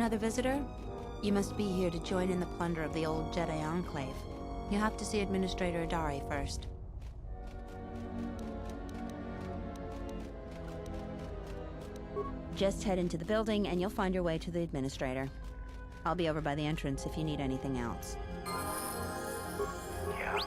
another visitor? You must be here to join in the plunder of the old Jedi Enclave. You have to see Administrator Adari first. Just head into the building and you'll find your way to the Administrator. I'll be over by the entrance if you need anything else. Yeah.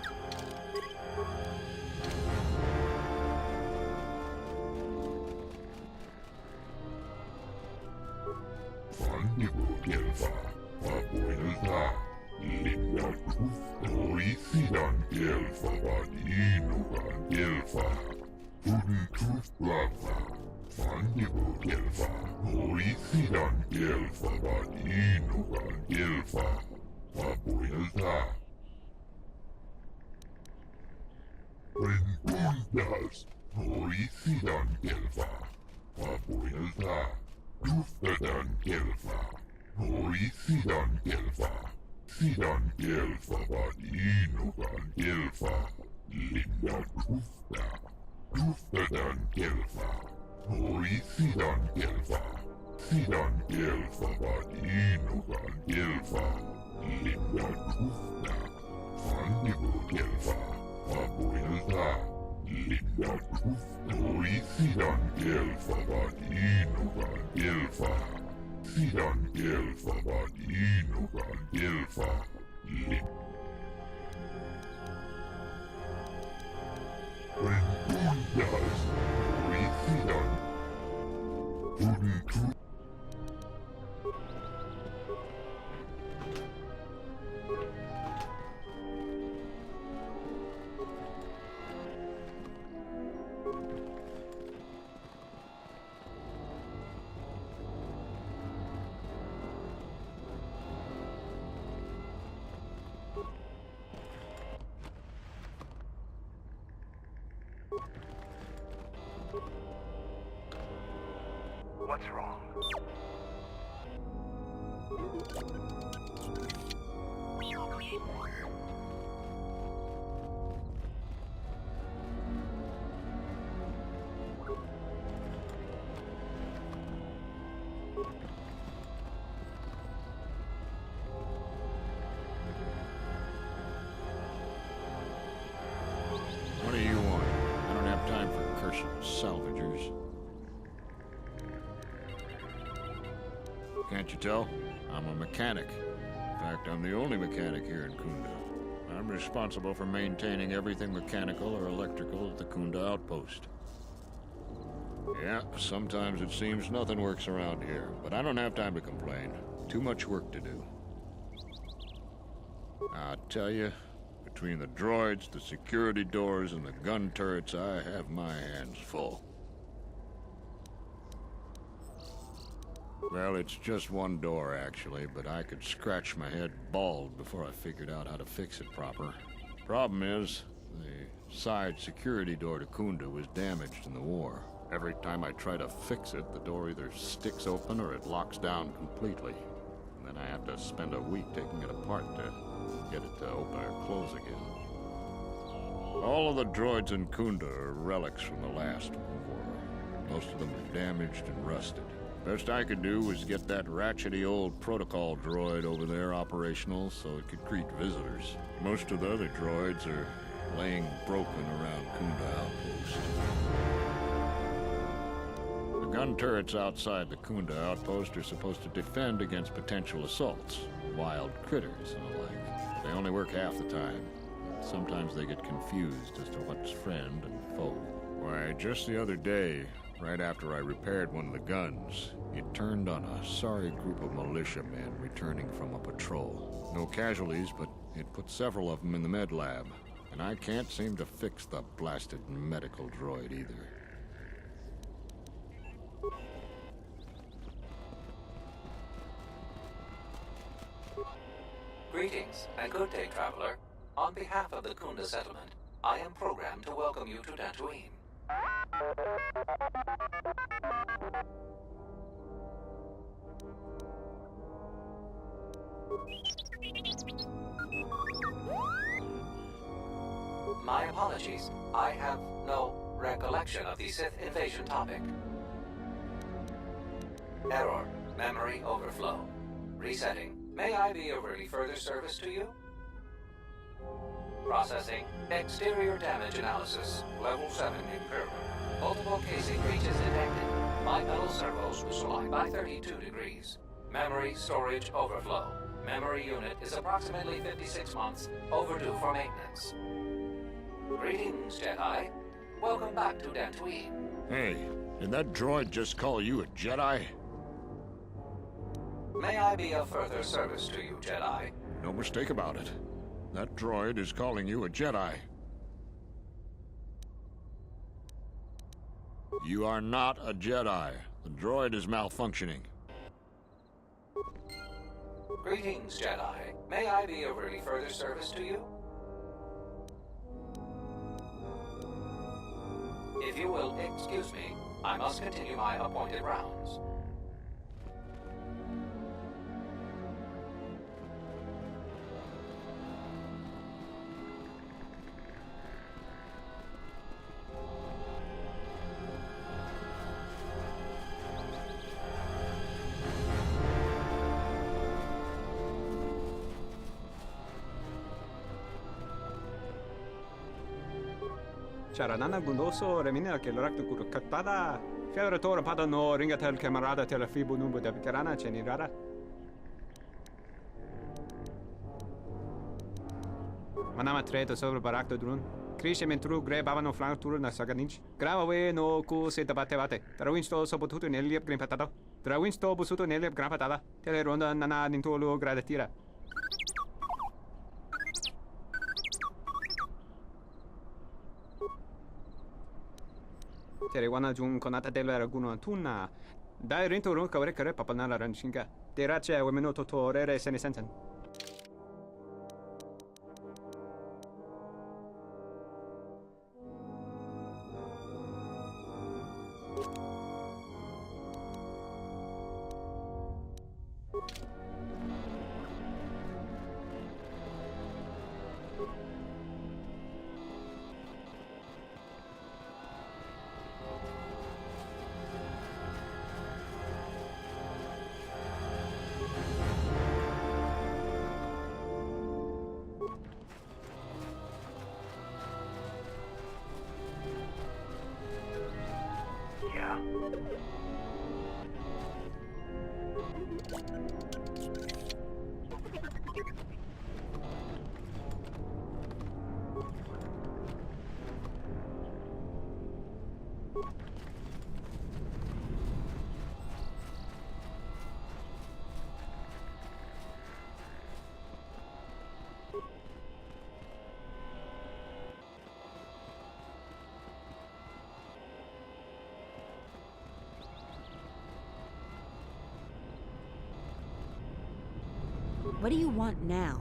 What's wrong? What do you want? I don't have time for cursed salvagers. Can't you tell? I'm a mechanic. In fact, I'm the only mechanic here in Kunda. I'm responsible for maintaining everything mechanical or electrical at the Kunda outpost. Yeah, sometimes it seems nothing works around here, but I don't have time to complain. Too much work to do. I tell you, between the droids, the security doors, and the gun turrets, I have my hands full. Well, it's just one door, actually, but I could scratch my head bald before I figured out how to fix it proper. Problem is, the side security door to Kunda was damaged in the war. Every time I try to fix it, the door either sticks open or it locks down completely. And then I have to spend a week taking it apart to get it to open or close again. All of the droids in Kunda are relics from the last war. Most of them are damaged and rusted. Best I could do was get that ratchety old protocol droid over there operational so it could greet visitors. Most of the other droids are laying broken around Kunda Outpost. The gun turrets outside the Kunda Outpost are supposed to defend against potential assaults, wild critters and the like. They only work half the time. Sometimes they get confused as to what's friend and foe. Why, just the other day, right after I repaired one of the guns, it turned on a sorry group of militiamen returning from a patrol. No casualties, but it put several of them in the med lab. And I can't seem to fix the blasted medical droid either. Greetings, and good day, traveler. On behalf of the Kunda settlement, I am programmed to welcome you to Dantooine. My apologies. I have no recollection of the Sith invasion topic. Error. Memory overflow. Resetting. May I be of any further service to you? Processing. Exterior damage analysis. Level 7 confirmed. Multiple casing breaches detected. Bipedal servos misaligned by 32 degrees. Memory storage overflow. Memory unit is approximately 56 months overdue for maintenance. Greetings, Jedi. Welcome back to Dantooine. Hey, did that droid just call you a Jedi? May I be of further service to you, Jedi? No mistake about it. That droid is calling you a Jedi. You are not a Jedi. The droid is malfunctioning. Greetings, Jedi. May I be of any further service to you? If you will excuse me, I must continue my appointed rounds. Charanana gundoso remina che l'orecto curo cattada. Fiore tora pada no ringatel camarada te la fibu numbo da veterana cenirara. Manama treto sobre barakto drun. Krishe mentru gre bavano flank turu na saganinch. Grava we no ku se tabate bate. Trawinsto sopotuto neliep grim patado. Trawinsto busuto neliep gran patada. Tele ronda nana nintolo gradatira. Terewana jung konata della raguna tunna. Dai rinto ron kawre kare papanala ranshinga. Terace wemeno totorere sene sensen. What do you want now?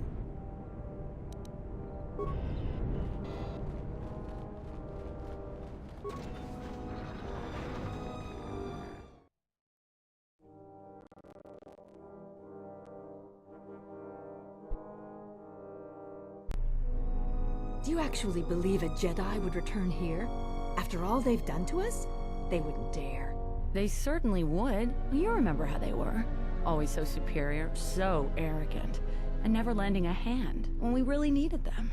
Do you actually believe a Jedi would return here? After all they've done to us? They wouldn't dare. They certainly would. You remember how they were. Always so superior, so arrogant, and never lending a hand when we really needed them.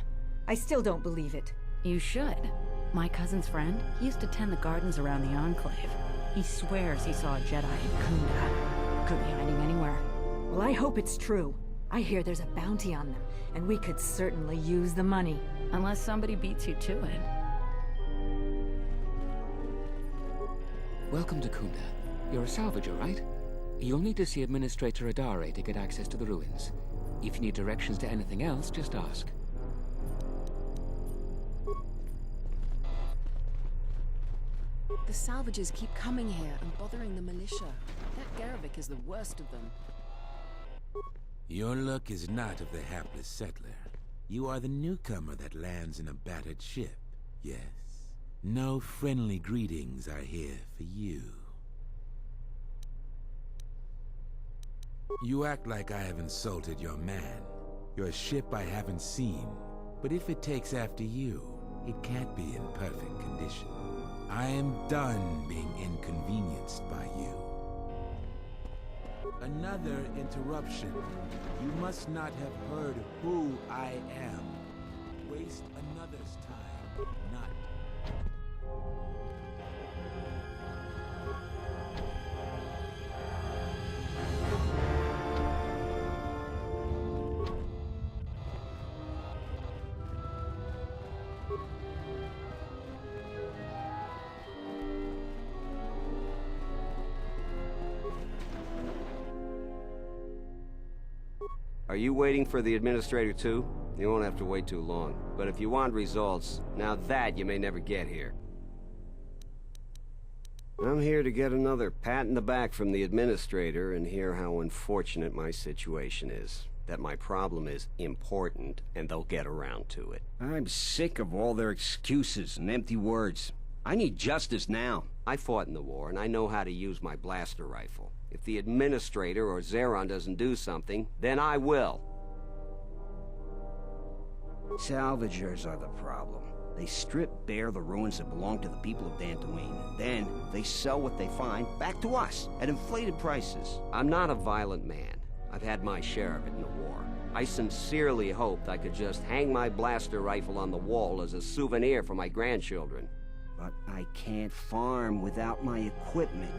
I still don't believe it. You should. My cousin's friend, he used to tend the gardens around the Enclave. He swears he saw a Jedi in Kunda. Could be hiding anywhere. Well, I hope it's true. I hear there's a bounty on them, and we could certainly use the money. Unless somebody beats you to it. Welcome to Kunda. You're a salvager, right? You'll need to see Administrator Adare to get access to the ruins. If you need directions to anything else, just ask. The salvagers keep coming here and bothering the militia. That Garabik is the worst of them. Your luck is not of the hapless settler. You are the newcomer that lands in a battered ship, yes. No friendly greetings are here for you. You act like I have insulted your man. Your ship I haven't seen. But if it takes after you, it can't be in perfect condition. I am done being inconvenienced by you. Another interruption. You must not have heard who I am. Waste another's time, not. Are you waiting for the administrator too? You won't have to wait too long. But if you want results, now that you may never get here. I'm here to get another pat in the back from the administrator and hear how unfortunate my situation is. That my problem is important, and they'll get around to it. I'm sick of all their excuses and empty words. I need justice now. I fought in the war, and I know how to use my blaster rifle. If the administrator or Zeron doesn't do something, then I will. Salvagers are the problem. They strip bare the ruins that belong to the people of Dantooine, and then they sell what they find back to us at inflated prices. I'm not a violent man. I've had my share of it in the war. I sincerely hoped I could just hang my blaster rifle on the wall as a souvenir for my grandchildren. But I can't farm without my equipment.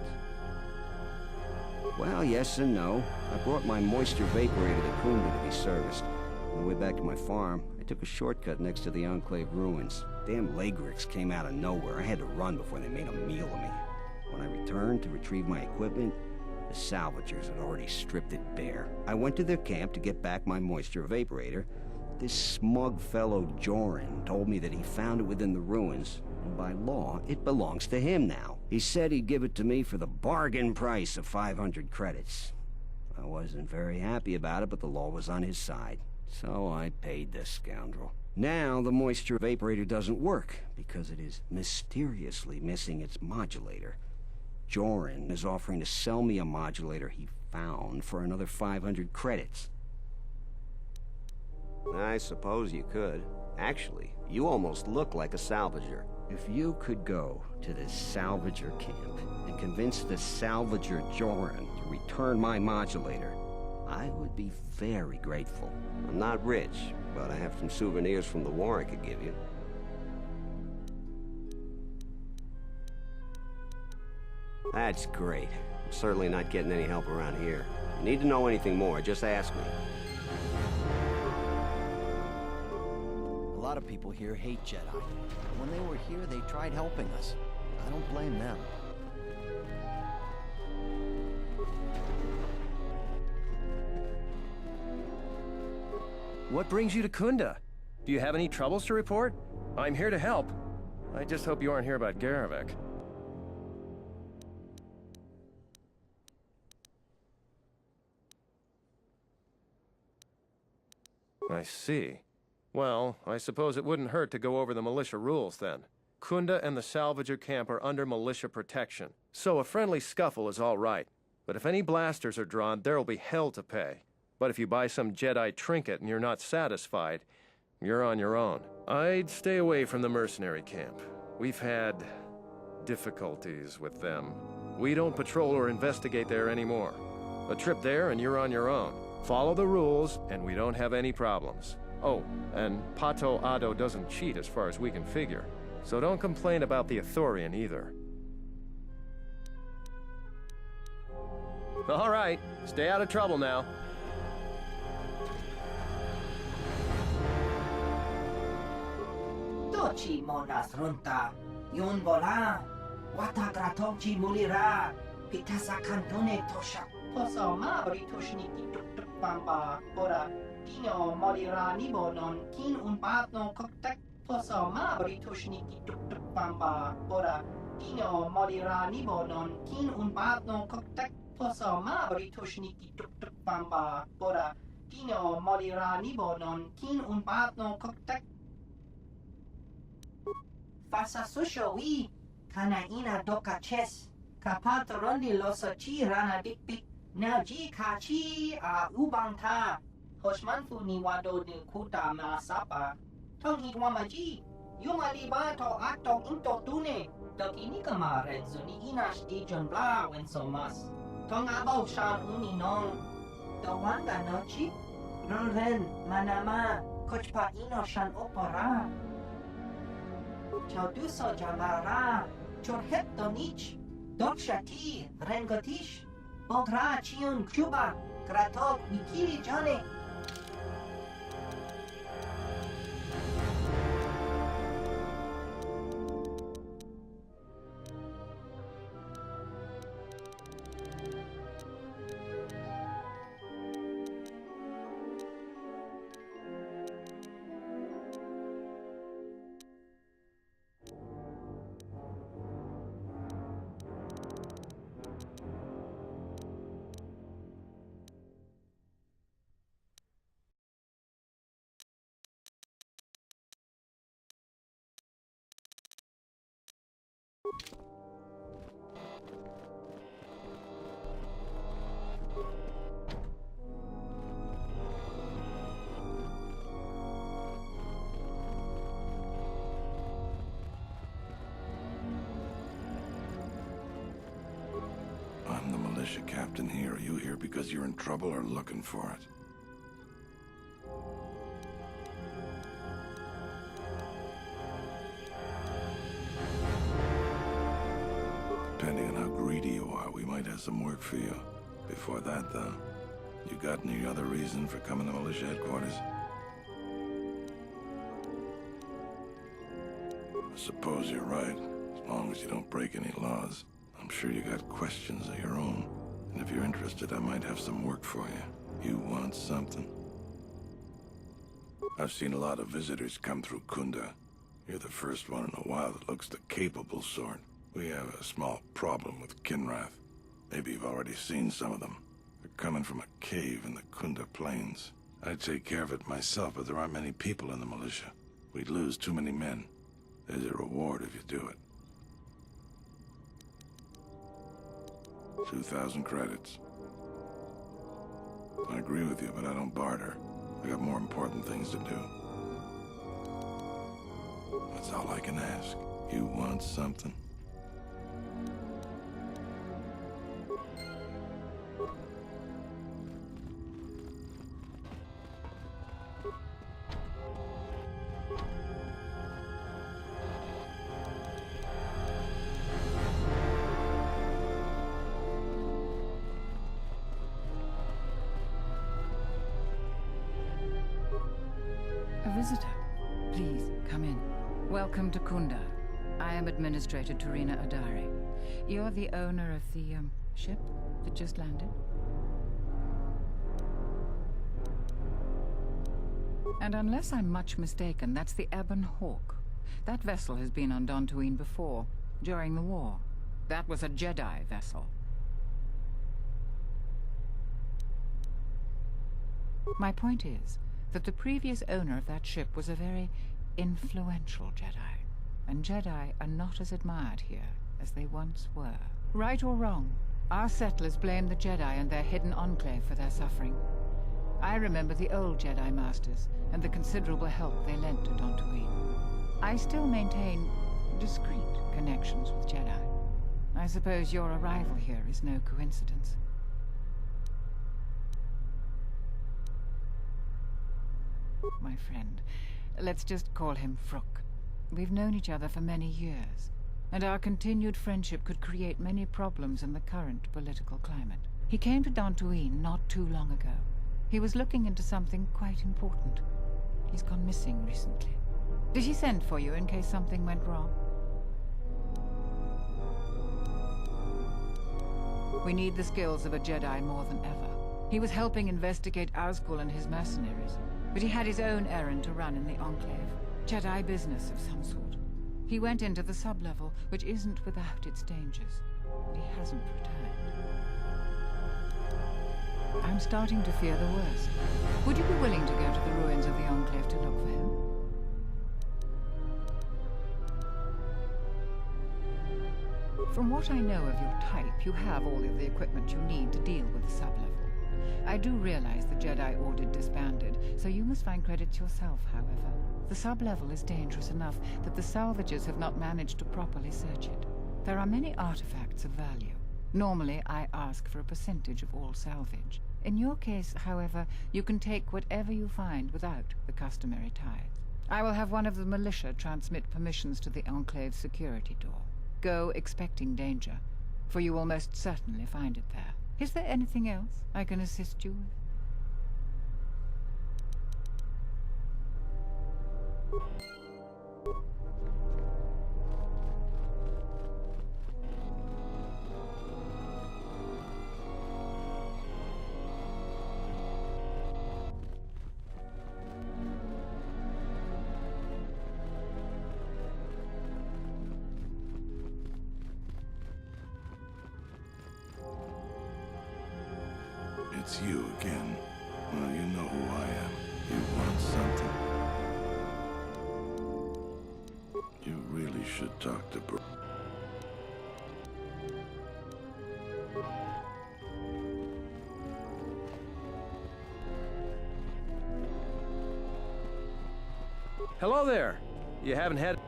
Well, yes and no. I brought my moisture vaporator to Kunda to be serviced. On the way back to my farm, I took a shortcut next to the Enclave ruins. Damn Lagrix came out of nowhere. I had to run before they made a meal of me. When I returned to retrieve my equipment, the salvagers had already stripped it bare. I went to their camp to get back my moisture vaporator. This smug fellow Joran told me that he found it within the ruins, and by law, it belongs to him now. He said he'd give it to me for the bargain price of 500 credits. I wasn't very happy about it, but the law was on his side, so I paid the scoundrel. Now the moisture vaporator doesn't work, because it is mysteriously missing its modulator. Joran is offering to sell me a modulator he found for another 500 credits. I suppose you could. Actually, you almost look like a salvager. If you could go to this salvager camp and convince the salvager Joran to return my modulator, I would be very grateful. I'm not rich, but I have some souvenirs from the war I could give you. That's great. I'm certainly not getting any help around here. If you need to know anything more, just ask me. A lot of people here hate Jedi. When they were here, they tried helping us. I don't blame them. What brings you to Kunda? Do you have any troubles to report? I'm here to help. I just hope you aren't here about Garvik. I see. Well, I suppose it wouldn't hurt to go over the militia rules then. Kunda and the Salvager camp are under militia protection, so a friendly scuffle is all right. But if any blasters are drawn, there'll be hell to pay. But if you buy some Jedi trinket and you're not satisfied, you're on your own. I'd stay away from the mercenary camp. We've had difficulties with them. We don't patrol or investigate there anymore. A trip there and you're on your own. Follow the rules, and we don't have any problems. Oh, and Pato Ado doesn't cheat as far as we can figure. So don't complain about the Ithorian either. All right, stay out of trouble now. Tochi monas runta, yun bola, watagratonchi mulira, pitasa cantone tosha, posoma britushniki tuk pamba, bora. Dino morira nibonon, kin un patno koktek, posoma britushniki tuk pamba, bora. Dino morira nibonon, kin un patno koktek, posoma britushniki tuk pamba, bora. Dino morira nibonon, kin un patno koktek. Fasa susho wi, kana ina doka ches, kapatorondi losochi rana dikpik, now ji kachi a ubangta. Hoshmanfu ni wado ni kuta masapa. Tong hitwamaji, yumaliba to acto into tune. Dokini kama renzuni inash di John Bla when so mas. Tongabo shan uninon. Tawanda nochi. Roren manama. Kochpa ino shan opora. Chauduso jamara. Chorhep donich. Dokshati. Rengotish. Bogra chiun Cuba. Kratok Nikili Johnny. I'm the militia captain here. Are you here because you're in trouble or looking for it? Depending on how greedy you are, we might have some work for you. Before that, though, you got any other reason for coming to militia headquarters? I suppose you're right, as long as you don't break any laws. I'm sure you got questions of your own, and if you're interested, I might have some work for you. You want something? I've seen a lot of visitors come through Kunda. You're the first one in a while that looks the capable sort. We have a small problem with Kinrath. Maybe you've already seen some of them. They're coming from a cave in the Kunda Plains. I'd take care of it myself, but there aren't many people in the militia. We'd lose too many men. There's a reward if you do it. 2,000 credits. I agree with you, but I don't barter. I got more important things to do. That's all I can ask. You want something? A visitor. Please, come in. Welcome to Kunda. I am Administrator Turina Adari. You're the owner of the, ship that just landed? And unless I'm much mistaken, that's the Ebon Hawk. That vessel has been on Dantooine before, during the war. That was a Jedi vessel. My point is that the previous owner of that ship was a very influential Jedi. And Jedi are not as admired here as they once were. Right or wrong, our settlers blame the Jedi and their hidden enclave for their suffering. I remember the old Jedi Masters and the considerable help they lent to Dantooine. I still maintain discreet connections with Jedi. I suppose your arrival here is no coincidence. My friend, let's just call him Frook. We've known each other for many years, and our continued friendship could create many problems in the current political climate. He came to Dantooine not too long ago. He was looking into something quite important. He's gone missing recently. Did he send for you in case something went wrong? We need the skills of a Jedi more than ever. He was helping investigate Azkul and his mercenaries, but he had his own errand to run in the Enclave. Jedi business of some sort. He went into the sub-level, which isn't without its dangers, but he hasn't returned. I'm starting to fear the worst. Would you be willing to go to the ruins of the Enclave to look for him? From what I know of your type, you have all of the equipment you need to deal with the sub-level. I do realize the Jedi Order disbanded, so you must find credits yourself, however. The sub-level is dangerous enough that the salvagers have not managed to properly search it. There are many artifacts of value. Normally, I ask for a percentage of all salvage. In your case, however, you can take whatever you find without the customary tithe. I will have one of the militia transmit permissions to the Enclave security door. Go expecting danger, for you will most certainly find it there. Is there anything else I can assist you with? It's you again. Well, you know who I am. You want something. You really should talk to Hello there. You haven't had...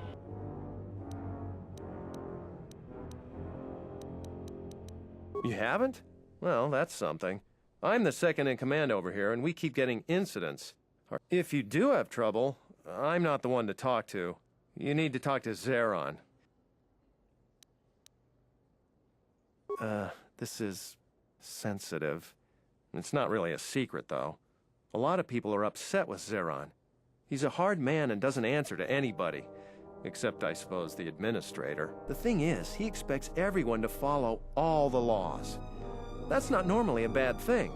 You haven't? Well, that's something. I'm the second in command over here, and we keep getting incidents. If you do have trouble, I'm not the one to talk to. You need to talk to Zeron. This is sensitive. It's not really a secret, though. A lot of people are upset with Zeron. He's a hard man and doesn't answer to anybody. Except, I suppose, the administrator. The thing is, he expects everyone to follow all the laws. That's not normally a bad thing,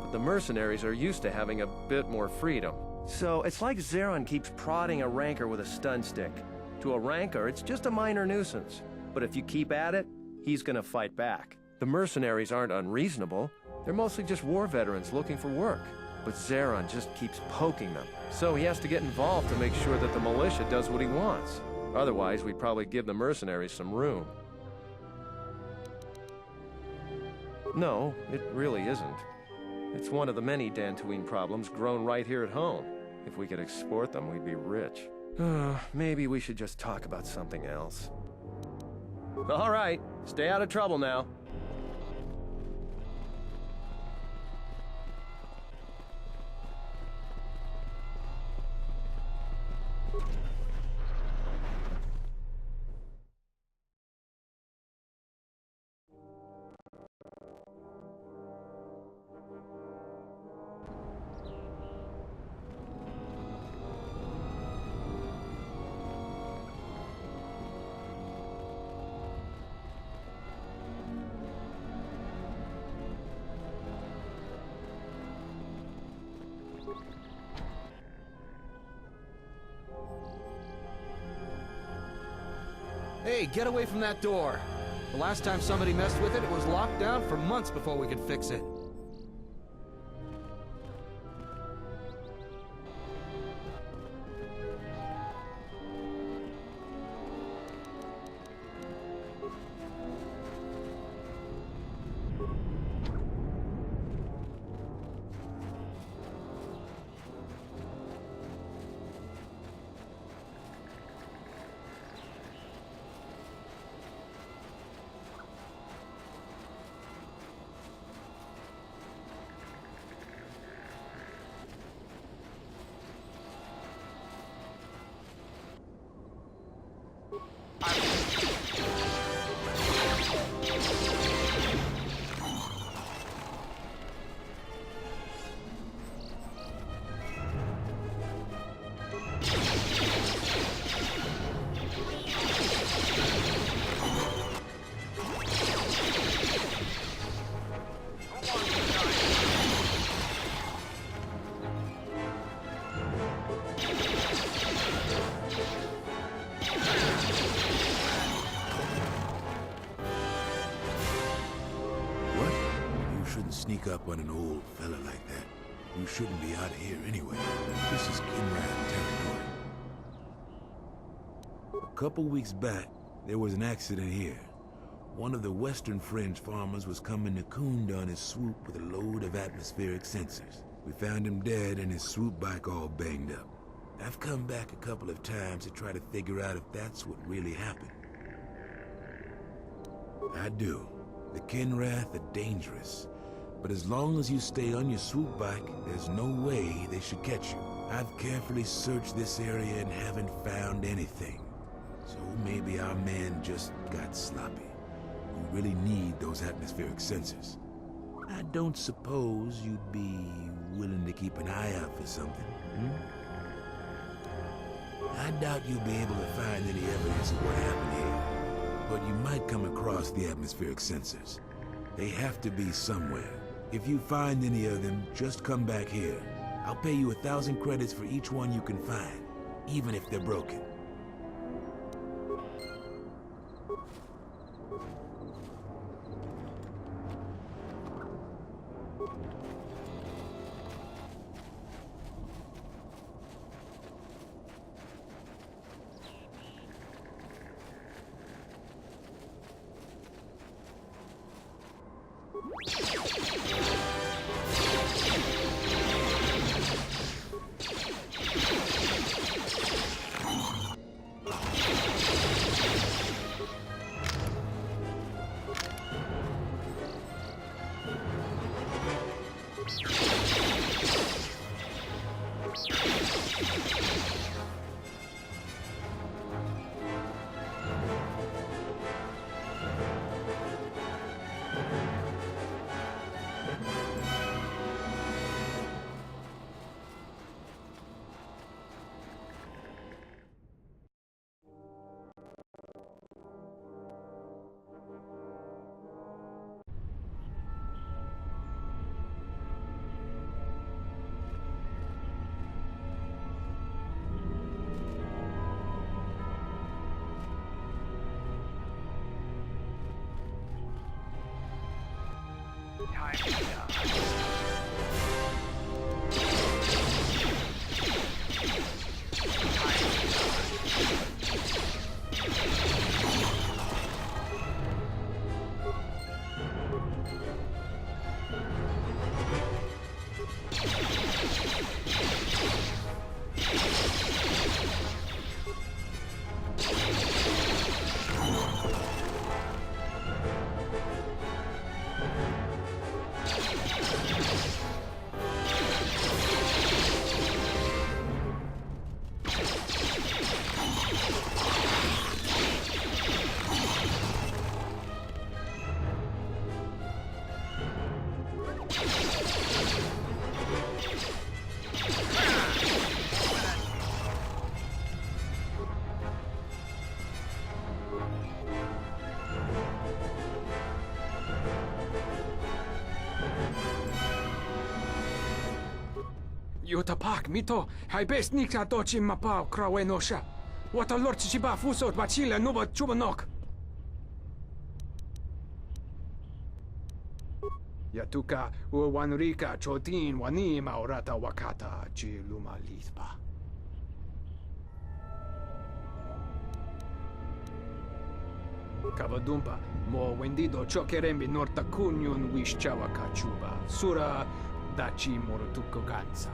but the mercenaries are used to having a bit more freedom. So it's like Zeron keeps prodding a ranker with a stun stick. To a ranker, it's just a minor nuisance. But if you keep at it, he's gonna fight back. The mercenaries aren't unreasonable. They're mostly just war veterans looking for work. But Zeron just keeps poking them. So he has to get involved to make sure that the militia does what he wants. Otherwise, we'd probably give the mercenaries some room. No, it really isn't. It's one of the many Dantooine problems grown right here at home. If we could export them, we'd be rich. Maybe we should just talk about something else. All right, stay out of trouble now. Hey, get away from that door. The last time somebody messed with it, it was locked down for months before we could fix it. Sneak up on an old fella like that. You shouldn't be out here anyway. This is Kinrad territory. A couple weeks back, there was an accident here. One of the Western Fringe farmers was coming to Kunda on his swoop with a load of atmospheric sensors. We found him dead and his swoop bike all banged up. I've come back a couple of times to try to figure out if that's what really happened. I do. The Kinrath are dangerous, but as long as you stay on your swoop bike, there's no way they should catch you. I've carefully searched this area and haven't found anything. So maybe our man just got sloppy. We really need those atmospheric sensors. I don't suppose you'd be willing to keep an eye out for something, I doubt you'll be able to find any evidence of what happened here, but you might come across the atmospheric sensors. They have to be somewhere. If you find any of them, just come back here. I'll pay you 1,000 credits for each one you can find, even if they're broken. Yutapak mito, hai best nikta dochi mapao krawe nosha. What a lord chiba fusot bachila nuba chubanok. Yatuka uwanrika chotin wani maurata wakata chiluma lispa. Kavadumpa mo wendido chokerembi norta kunyun wishchawa kachuba sura dachi morotuko gansa.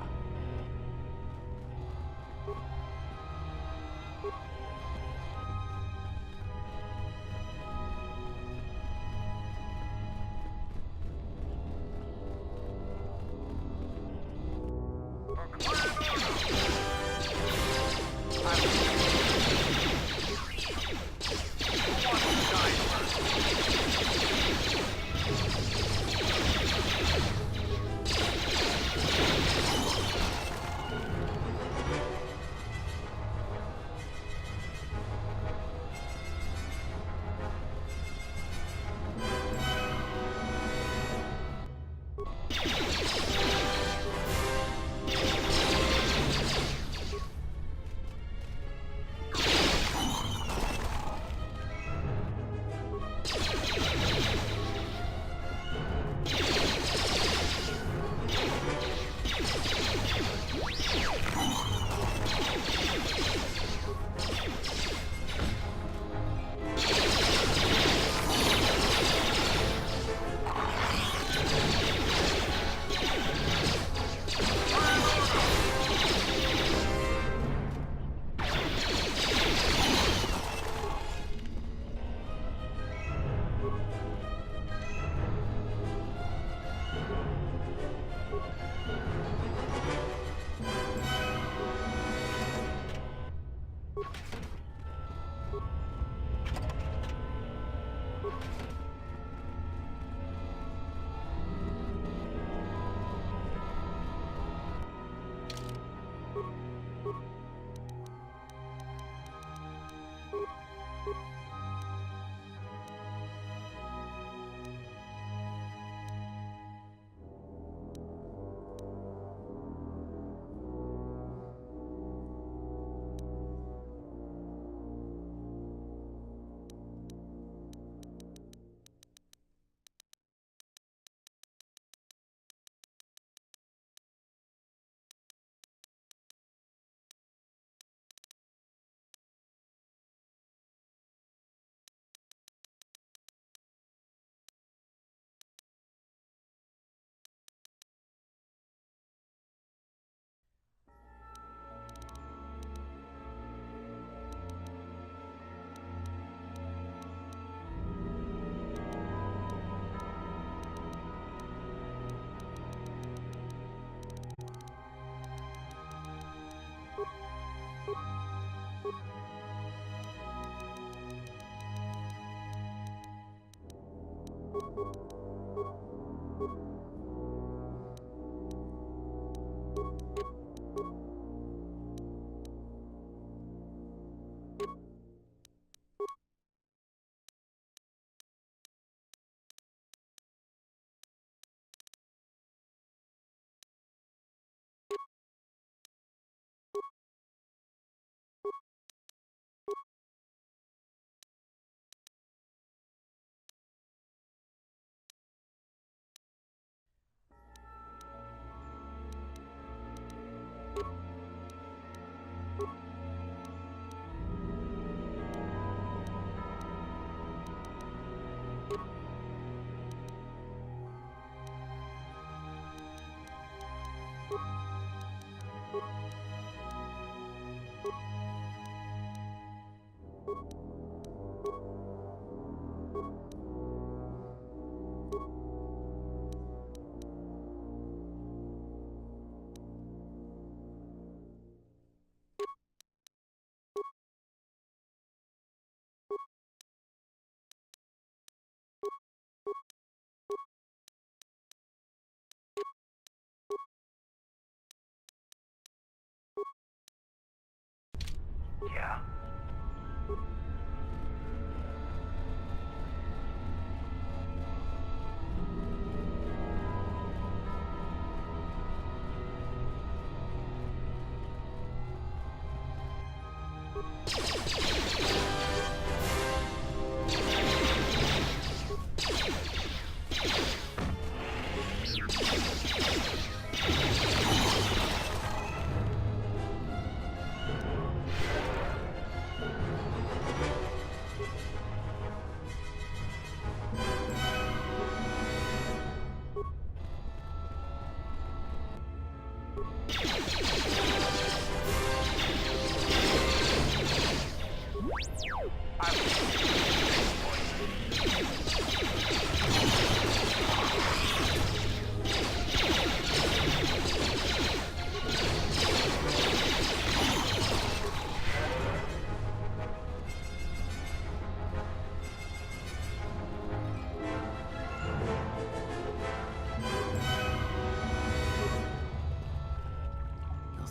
Yeah.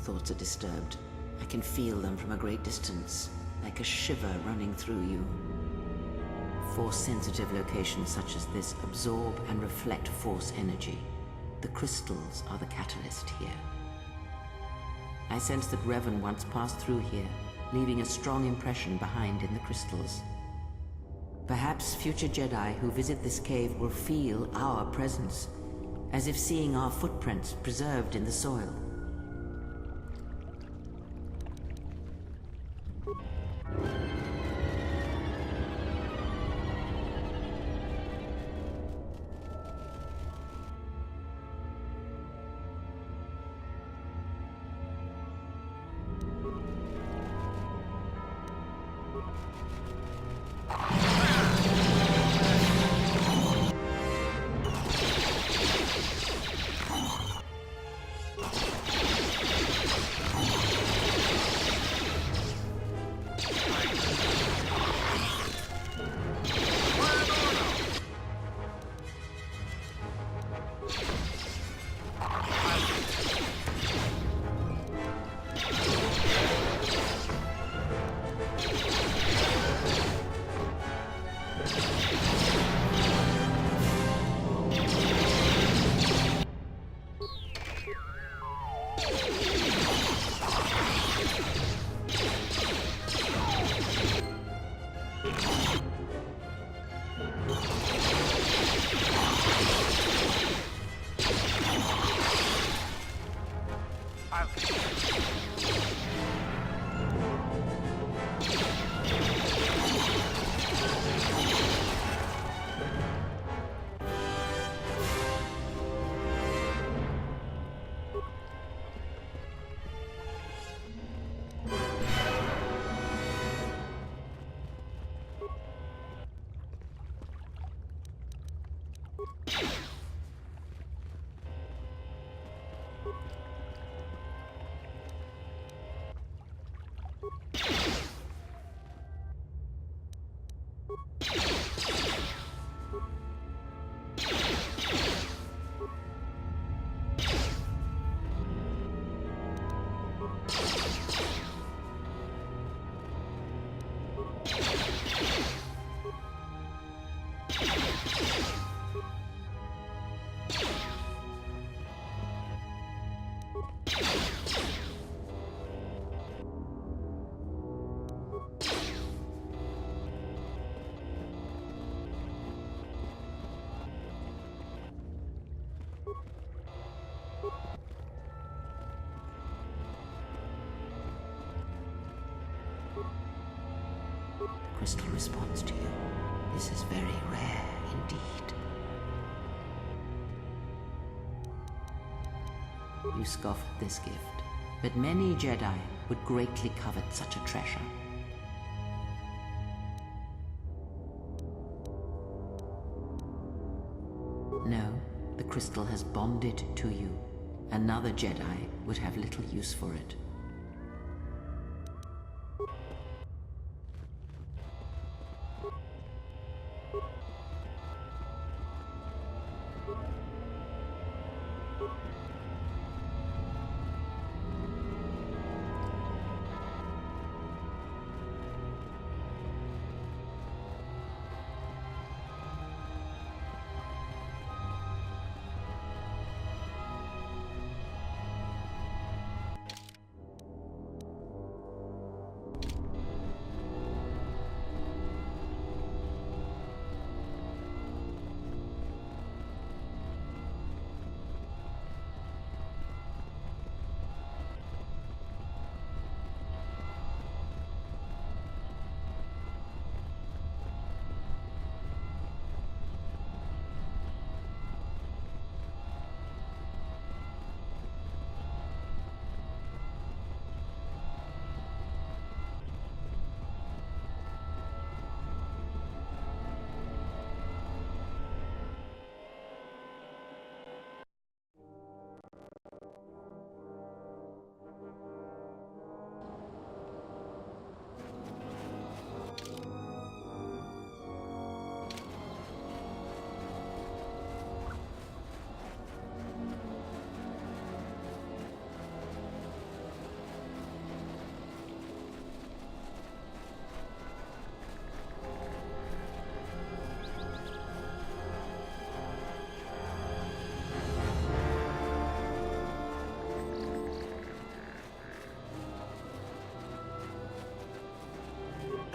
Thoughts are disturbed. I can feel them from a great distance, like a shiver running through you. Force-sensitive locations such as this absorb and reflect force energy. The crystals are the catalyst here. I sense that Revan once passed through here, leaving a strong impression behind in the crystals. Perhaps future Jedi who visit this cave will feel our presence, as if seeing our footprints preserved in the soil. Crystal responds to you. This is very rare indeed. You scoff at this gift. but many Jedi would greatly covet such a treasure. No, the crystal has bonded to you. Another Jedi would have little use for it.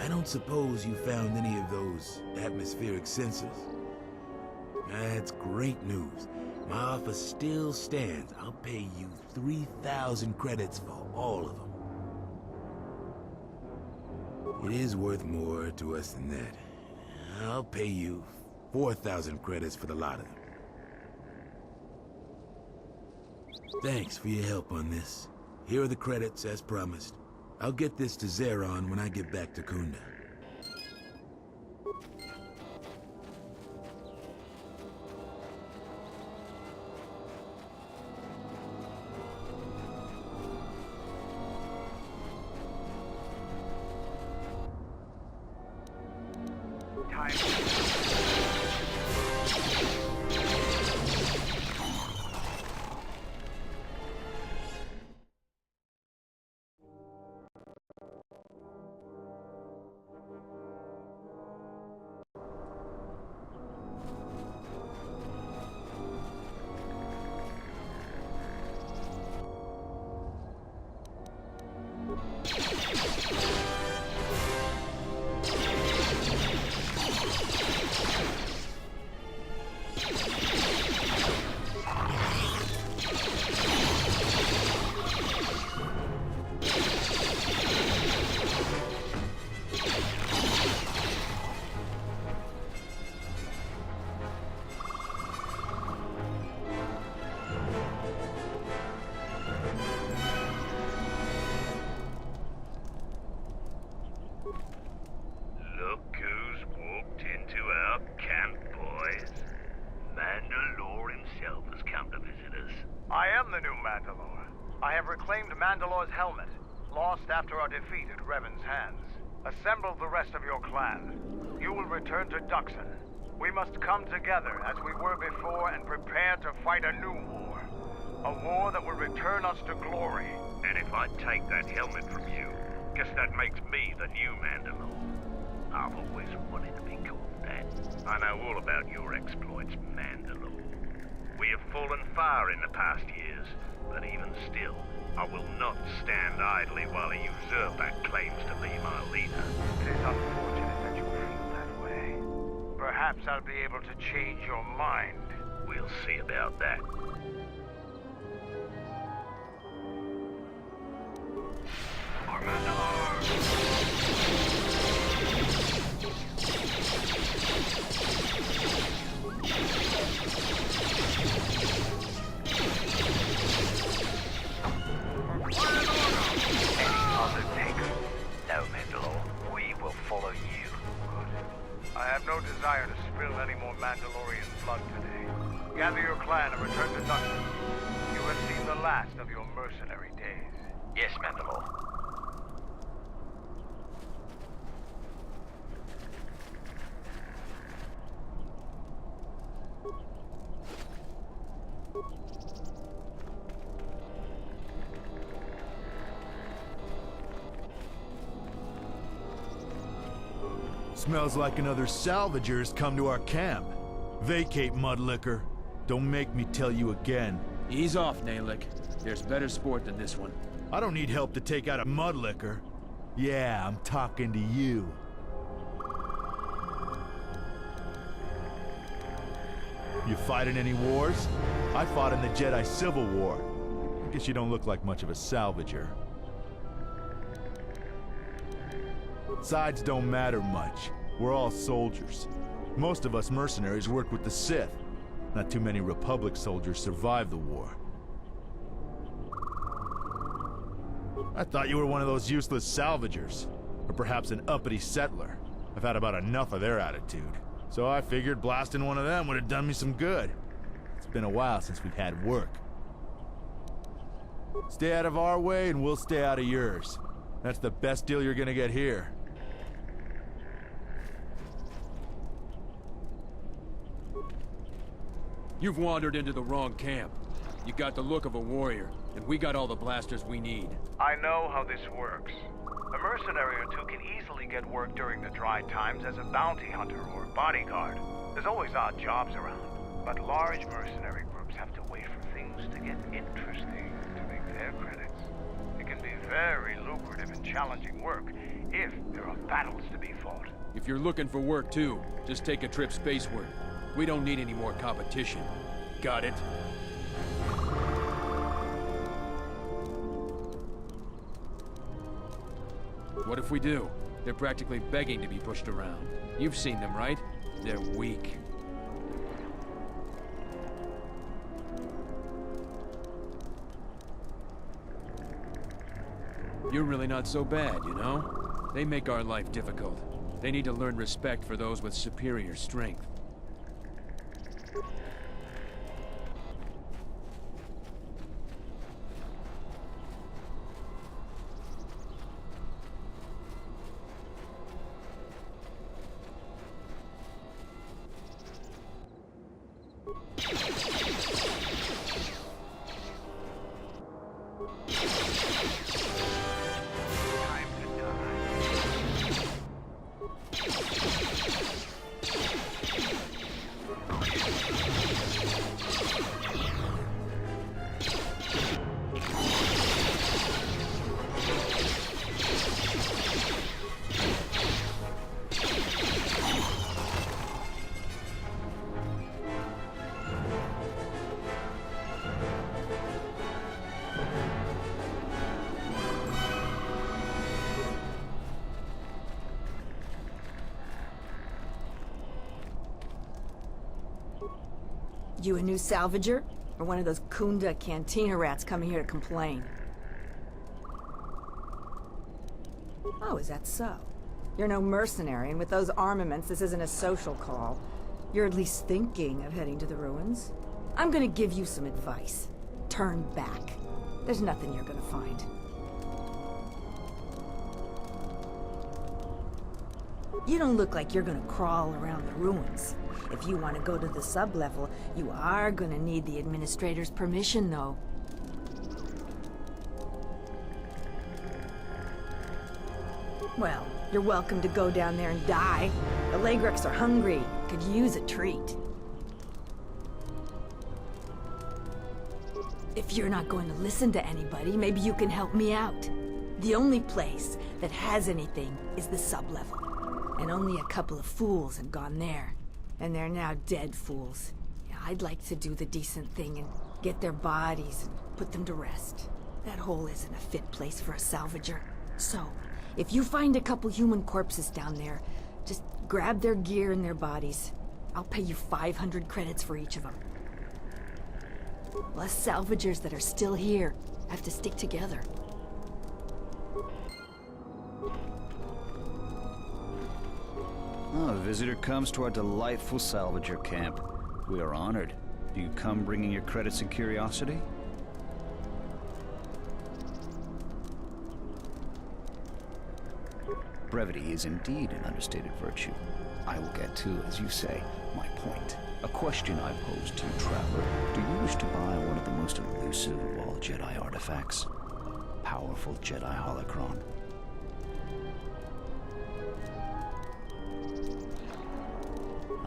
I don't suppose you found any of those atmospheric sensors? That's great news. My offer still stands. I'll pay you 3,000 credits for all of them. It is worth more to us than that. I'll pay you 4,000 credits for the lot of them. Thanks for your help on this. Here are the credits, as promised. I'll get this to Zeron when I get back to Kunda. Mandalore's helmet, lost after our defeat at Revan's hands. Assemble the rest of your clan. You will return to Duxon. We must come together as we were before and prepare to fight a new war. A war that will return us to glory. And if I take that helmet from you, guess that makes me the new Mandalore. I've always wanted to be called that. I know all about your exploits, Mandalore. We have fallen far in the past years, but even still, I will not stand idly while a usurper claims to be my leader. It is unfortunate that you feel that way. Perhaps I'll be able to change your mind. We'll see about that. Mandalore! Mandalorian blood today. Gather your clan and return to Dantooine. You have seen the last of your mercenary days. Yes, Mandalore. Smells like another salvager's come to our camp. Vacate, Mudlicker. Don't make me tell you again. Ease off, Nalick. There's better sport than this one. I don't need help to take out a Mudlicker. Yeah, I'm talking to you. You fighting any wars? I fought in the Jedi Civil War. I guess you don't look like much of a salvager. Sides don't matter much. We're all soldiers. Most of us mercenaries worked with the Sith. Not too many Republic soldiers survived the war. I thought you were one of those useless salvagers. Or perhaps an uppity settler. I've had about enough of their attitude. So I figured blasting one of them would have done me some good. It's been a while since we've had work. Stay out of our way and we'll stay out of yours. That's the best deal you're gonna get here. You've wandered into the wrong camp. You got the look of a warrior, and we got all the blasters we need. I know how this works. A mercenary or two can easily get work during the dry times as a bounty hunter or bodyguard. There's always odd jobs around, but large mercenary groups have to wait for things to get interesting to make their credits. It can be very lucrative and challenging work if there are battles to be fought. If you're looking for work too, just take a trip spaceward. We don't need any more competition. Got it? What if we do? They're practically begging to be pushed around. You've seen them, right? They're weak. You're really not so bad, you know? They make our life difficult. They need to learn respect for those with superior strength. You a new salvager? Or one of those Kunda cantina rats coming here to complain? Oh, is that so? You're no mercenary, and with those armaments, this isn't a social call. You're at least thinking of heading to the ruins. I'm gonna give you some advice. Turn back. There's nothing you're gonna find. You don't look like you're gonna crawl around the ruins. If you want to go to the sub-level, you are gonna need the Administrator's permission, though. Well, you're welcome to go down there and die. The Lagrics are hungry. Could use a treat. If you're not going to listen to anybody, maybe you can help me out. The only place that has anything is the sub-level. And only a couple of fools have gone there. And they're now dead fools. Yeah, I'd like to do the decent thing and get their bodies and put them to rest. That hole isn't a fit place for a salvager. So, if you find a couple human corpses down there, just grab their gear and their bodies. I'll pay you 500 credits for each of them. Us salvagers that are still here have to stick together. Oh, a visitor comes to our delightful salvager camp. We are honored. Do you come bringing your credits and curiosity? Brevity is indeed an understated virtue. I will get to, as you say, my point. A question I pose to you, traveler. Do you wish to buy one of the most elusive of all Jedi artifacts? A powerful Jedi holocron.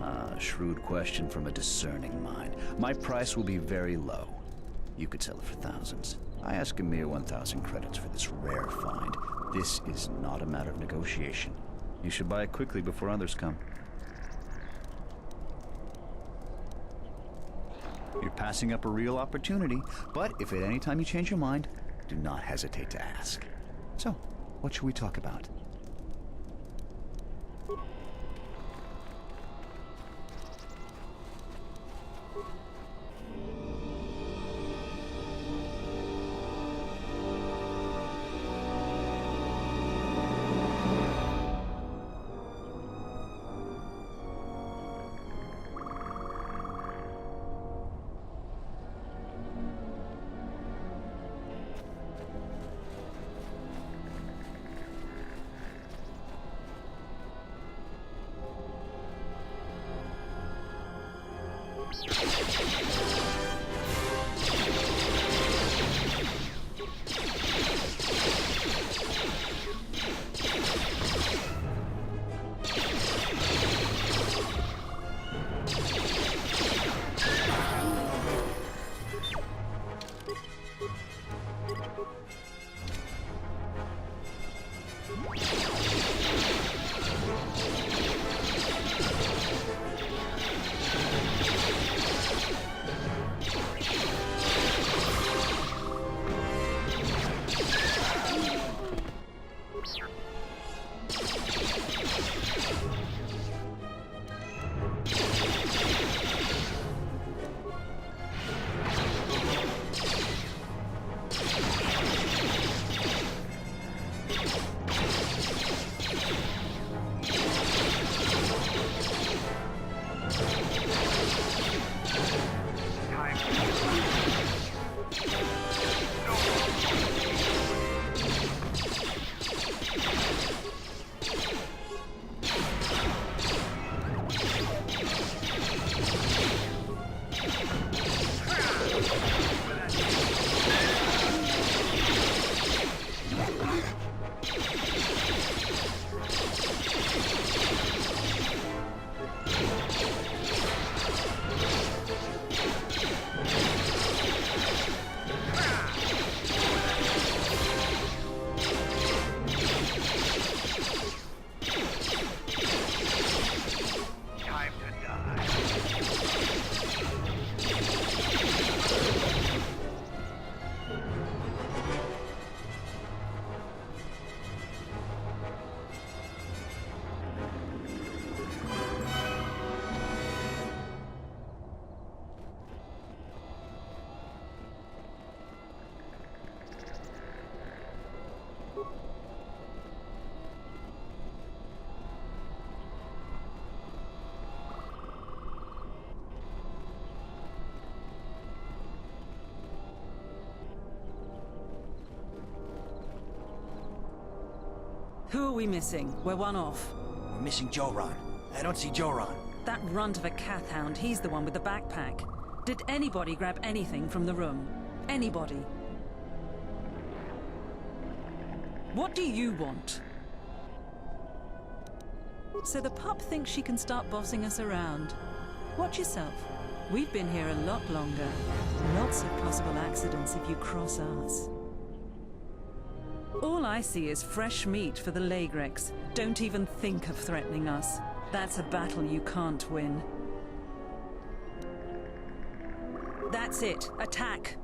Ah, shrewd question from a discerning mind. My price will be very low. You could sell it for thousands. I ask a mere 1,000 credits for this rare find. This is not a matter of negotiation. You should buy it quickly before others come. You're passing up a real opportunity, but if at any time you change your mind, do not hesitate to ask. So, what should we talk about? Who are we missing? We're one off. We're missing Joran. I don't see Joran. That runt of a Cath hound, he's the one with the backpack. Did anybody grab anything from the room? Anybody? What do you want? So the pup thinks she can start bossing us around. Watch yourself. We've been here a lot longer. Lots of possible accidents if you cross us. All I see is fresh meat for the Laegrex. Don't even think of threatening us. That's a battle you can't win. That's it. Attack!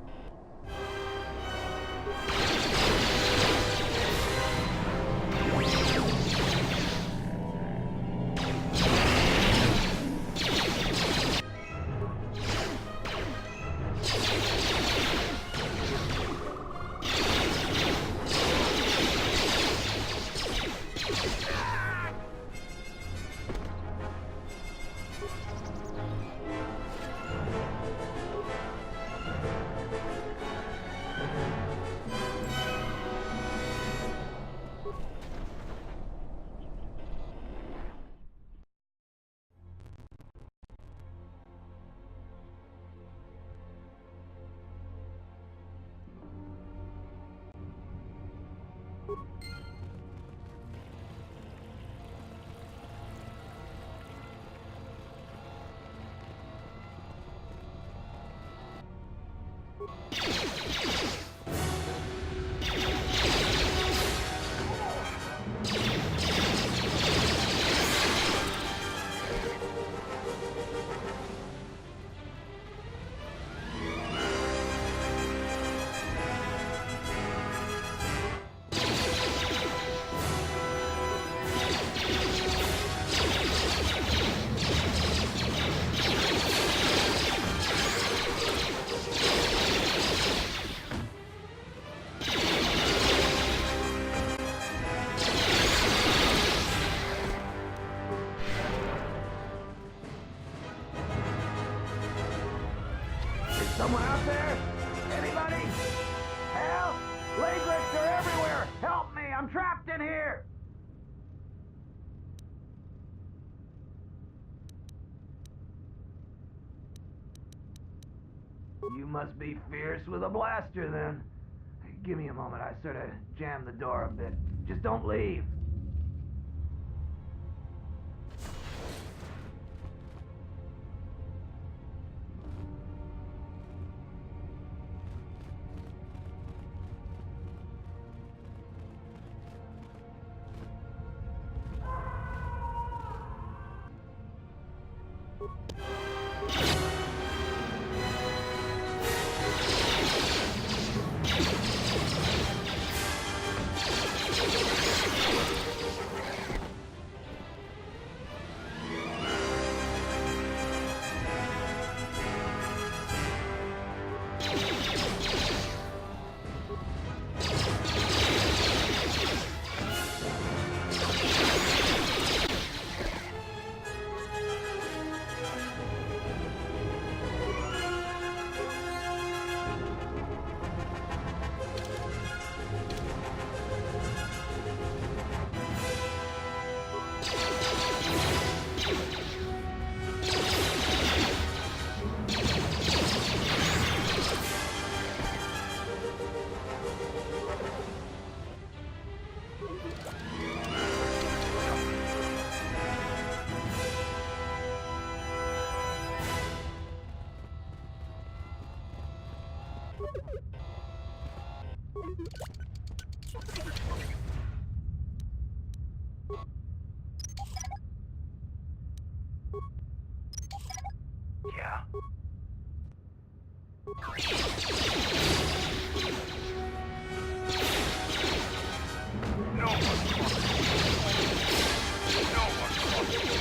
Someone out there? Anybody? Help! Lagrix are everywhere! Help me! I'm trapped in here! You must be fierce with a blaster, then. Give me a moment. I sort of jammed the door a bit. Just don't leave. Yeah? No one talks. No one talks.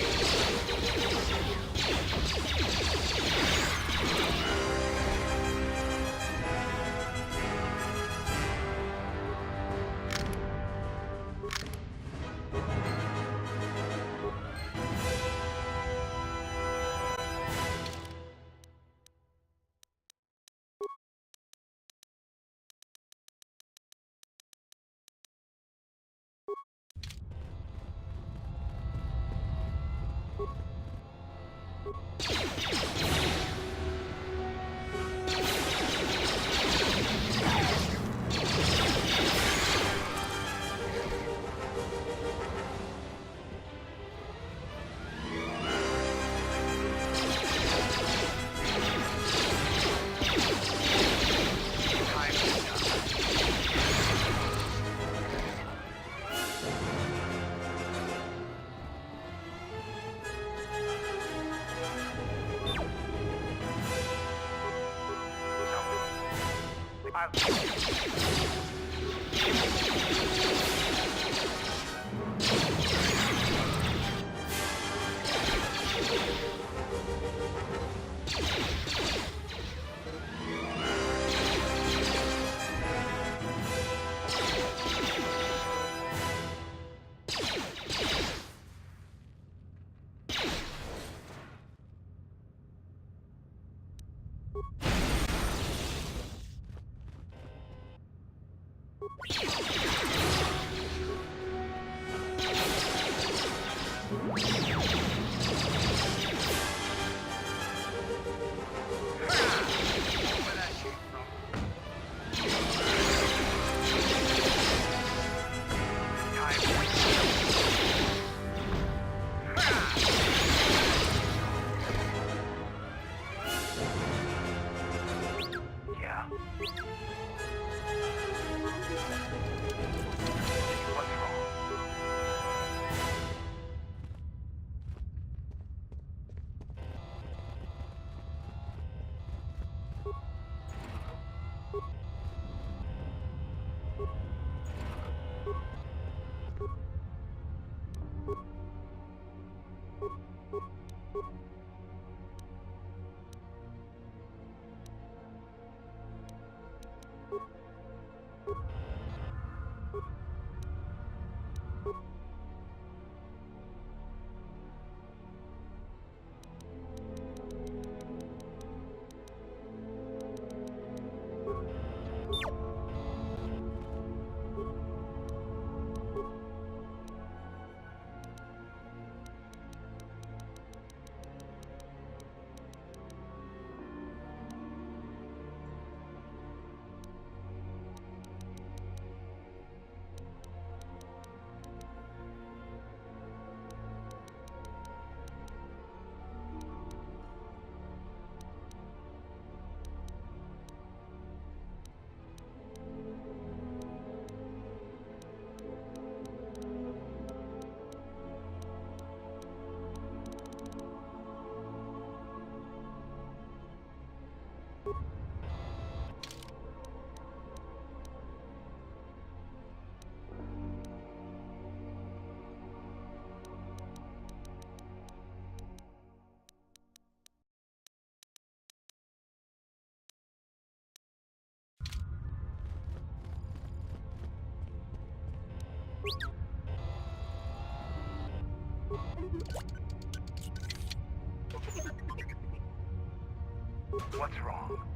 What's wrong?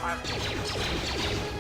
I'll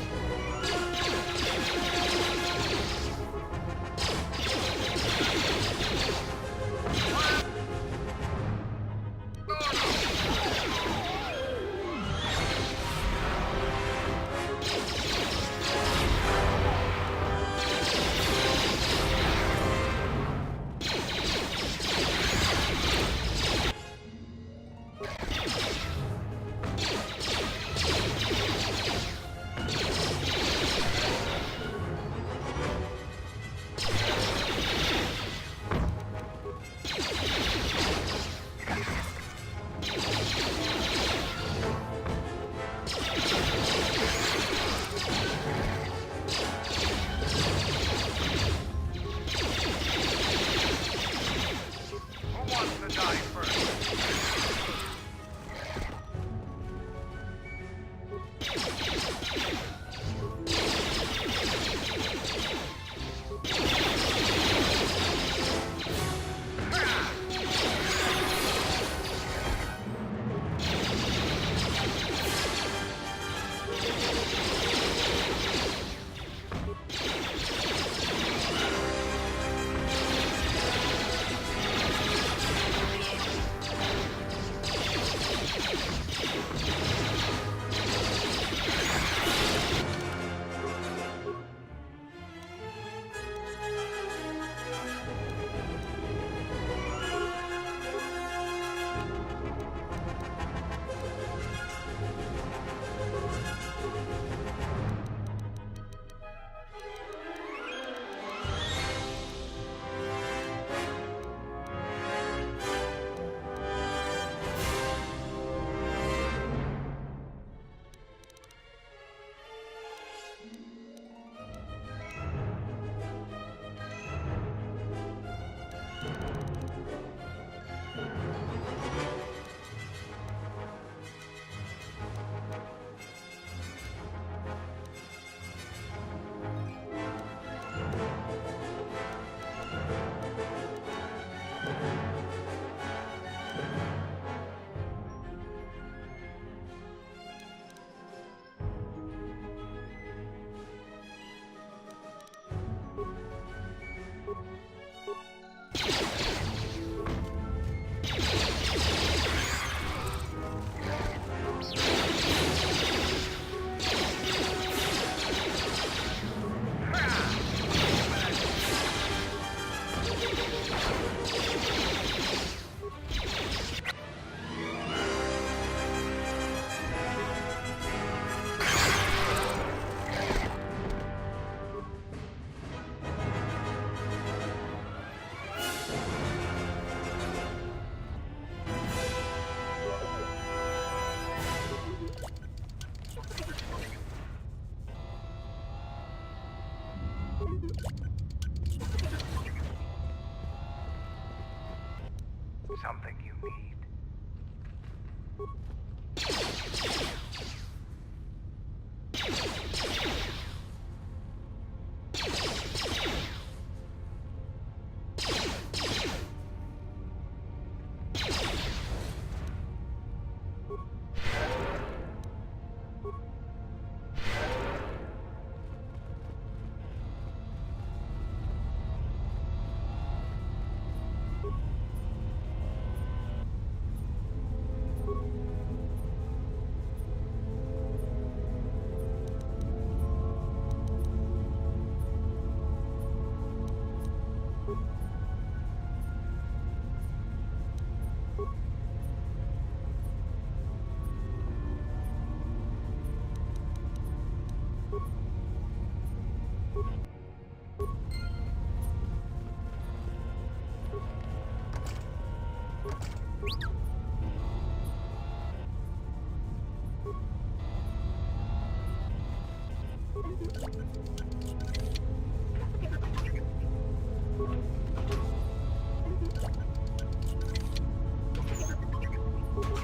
something you need.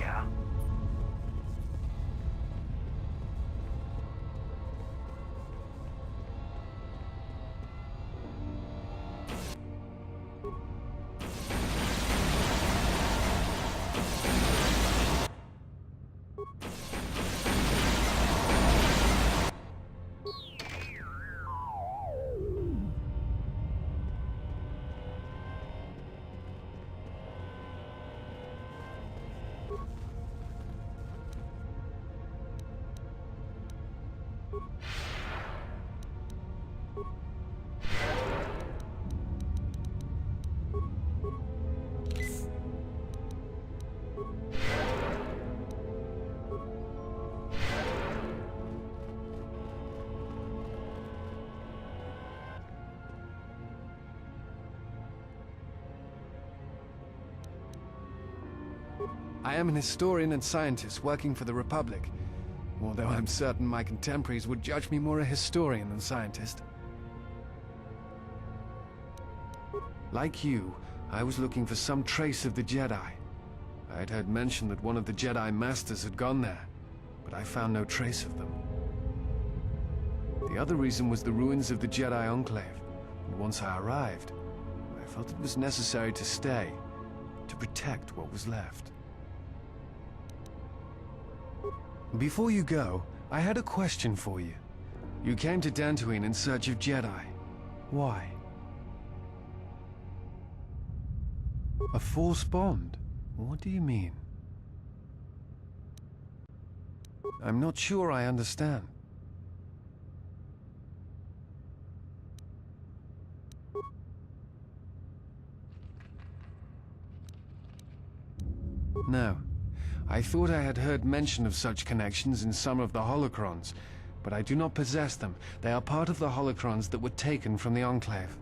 Yeah? I am an historian and scientist working for the Republic, although I'm certain my contemporaries would judge me more a historian than scientist. Like you, I was looking for some trace of the Jedi. I had heard mention that one of the Jedi Masters had gone there, but I found no trace of them. The other reason was the ruins of the Jedi Enclave, and once I arrived, I felt it was necessary to stay, to protect what was left. Before you go, I had a question for you. You came to Dantooine in search of Jedi. Why? A false bond? What do you mean? I'm not sure I understand. No. I thought I had heard mention of such connections in some of the holocrons, but I do not possess them. They are part of the holocrons that were taken from the Enclave.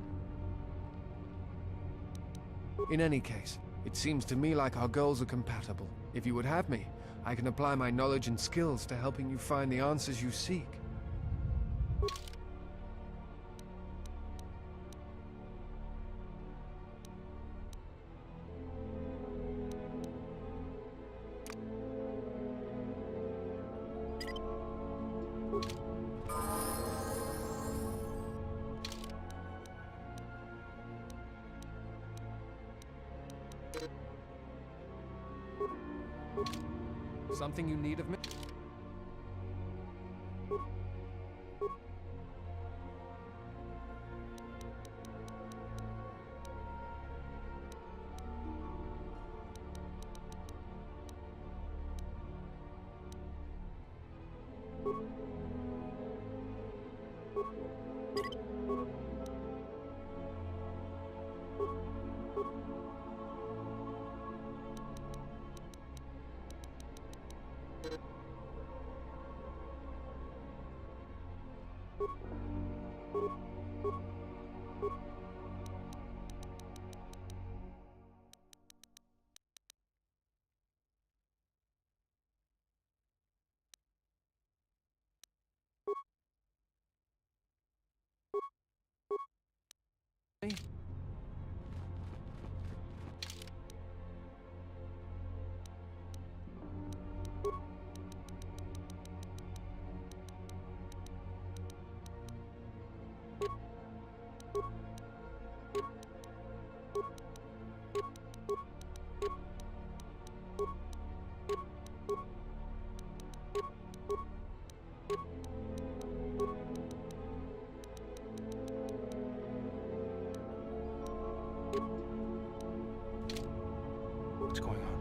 In any case, it seems to me like our goals are compatible. If you would have me, I can apply my knowledge and skills to helping you find the answers you seek. Something you need of me? What's going on?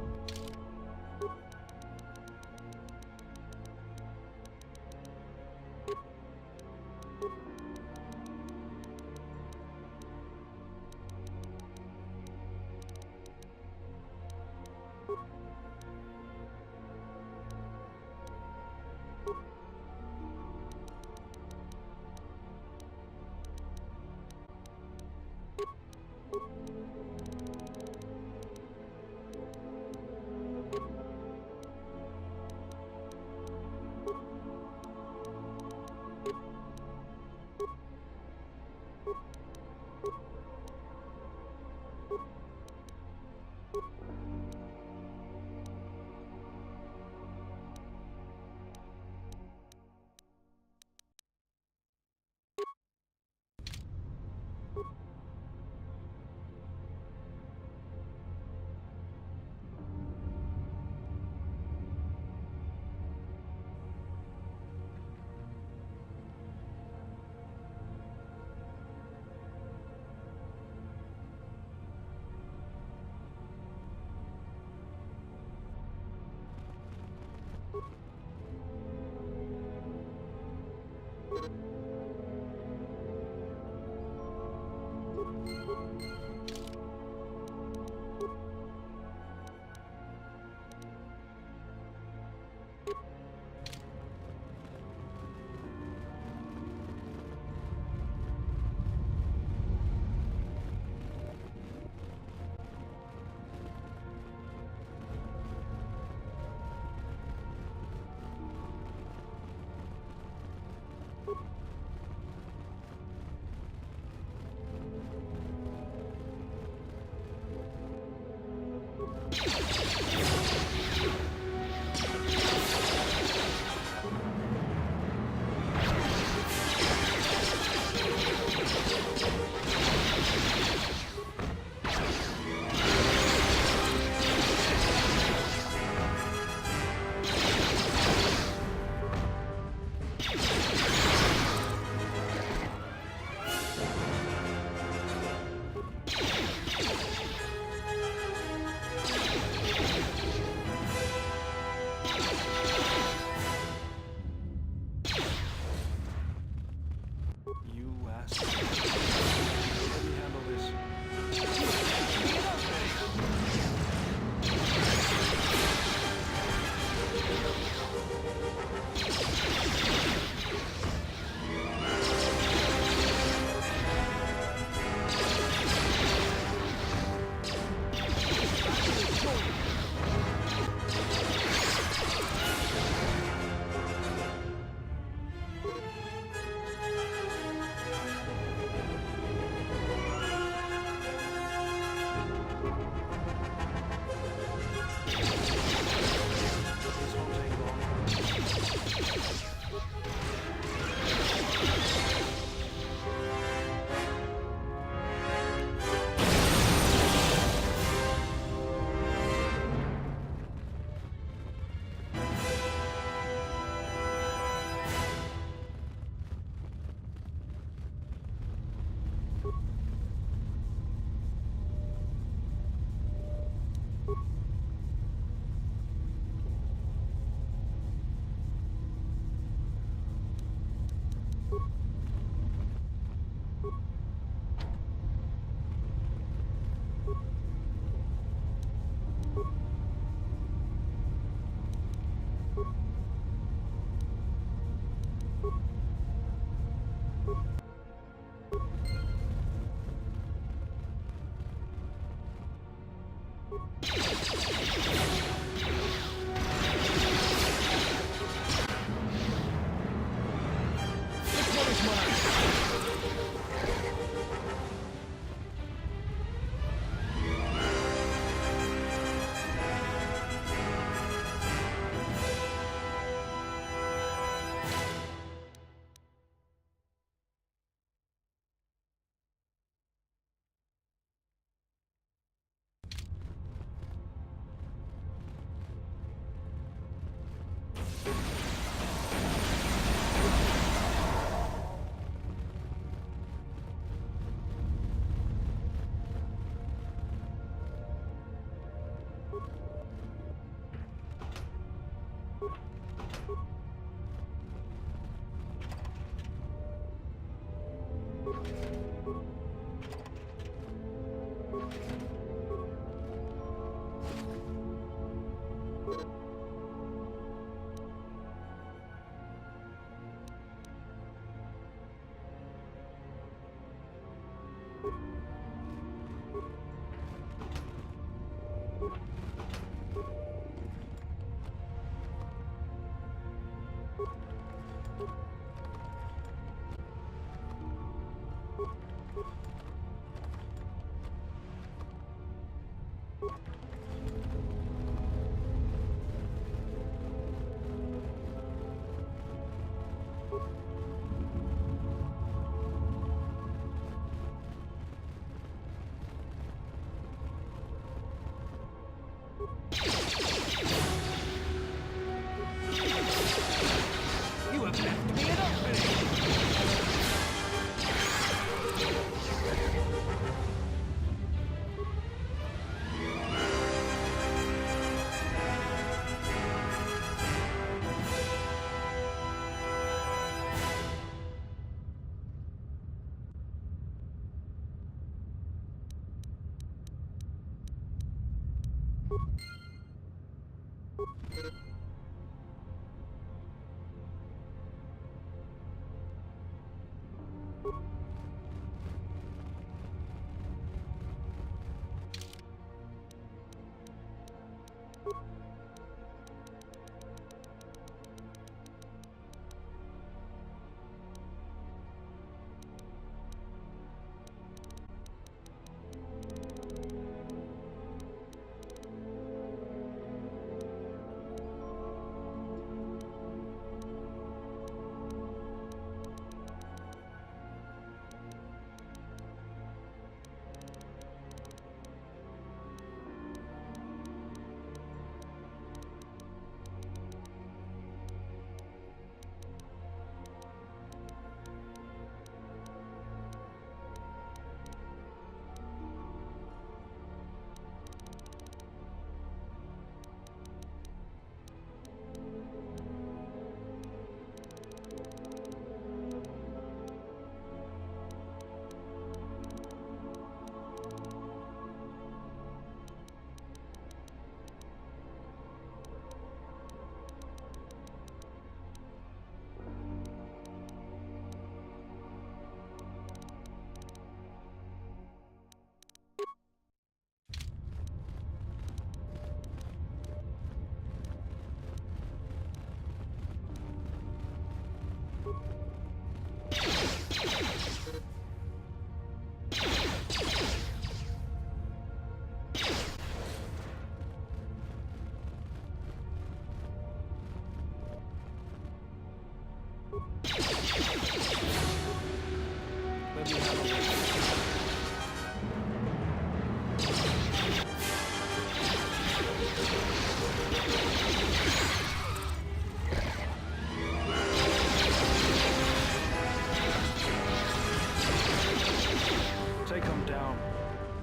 Take him down.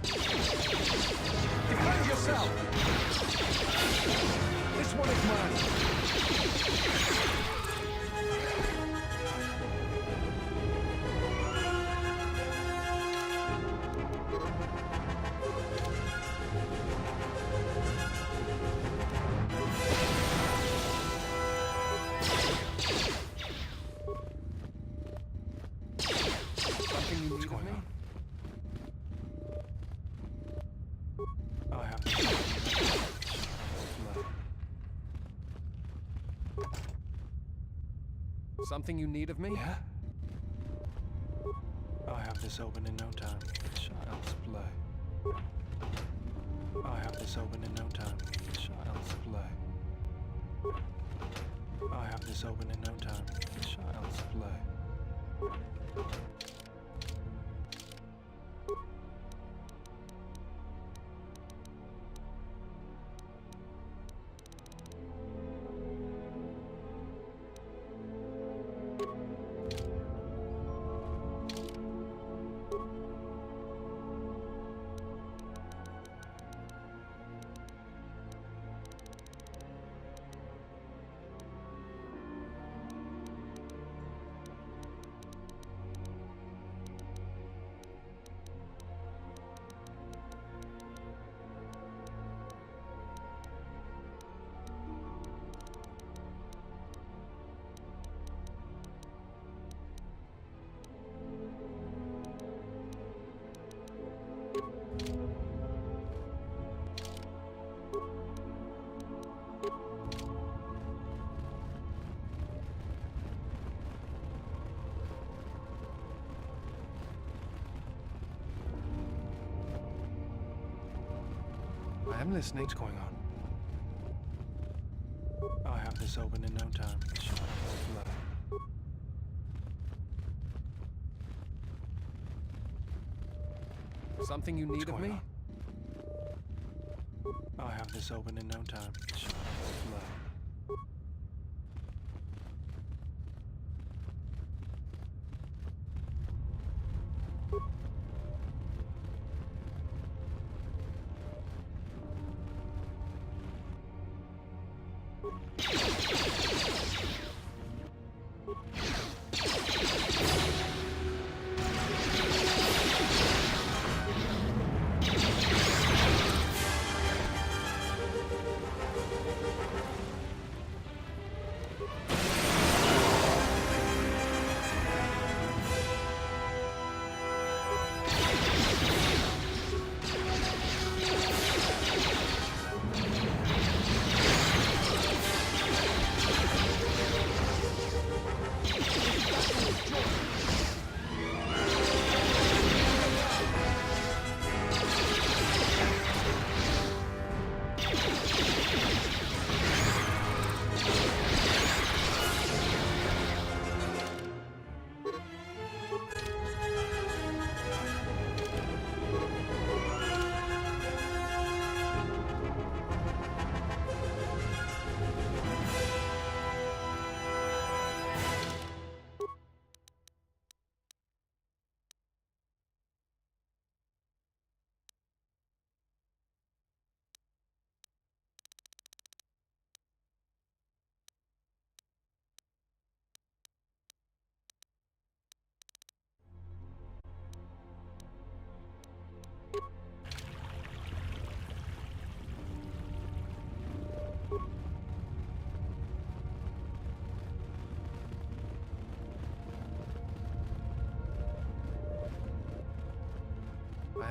Defend yourself! This one is mine. Something you need of me? Yeah? I'll have this open in no time. Child's play. I'll have this open in no time. Child's play. I'll have this open in no time. Child's play. I'm listening. What's going on? I'll have this open in no time. Child's play. Something you need of me? I'll have this open in no time. Child's play.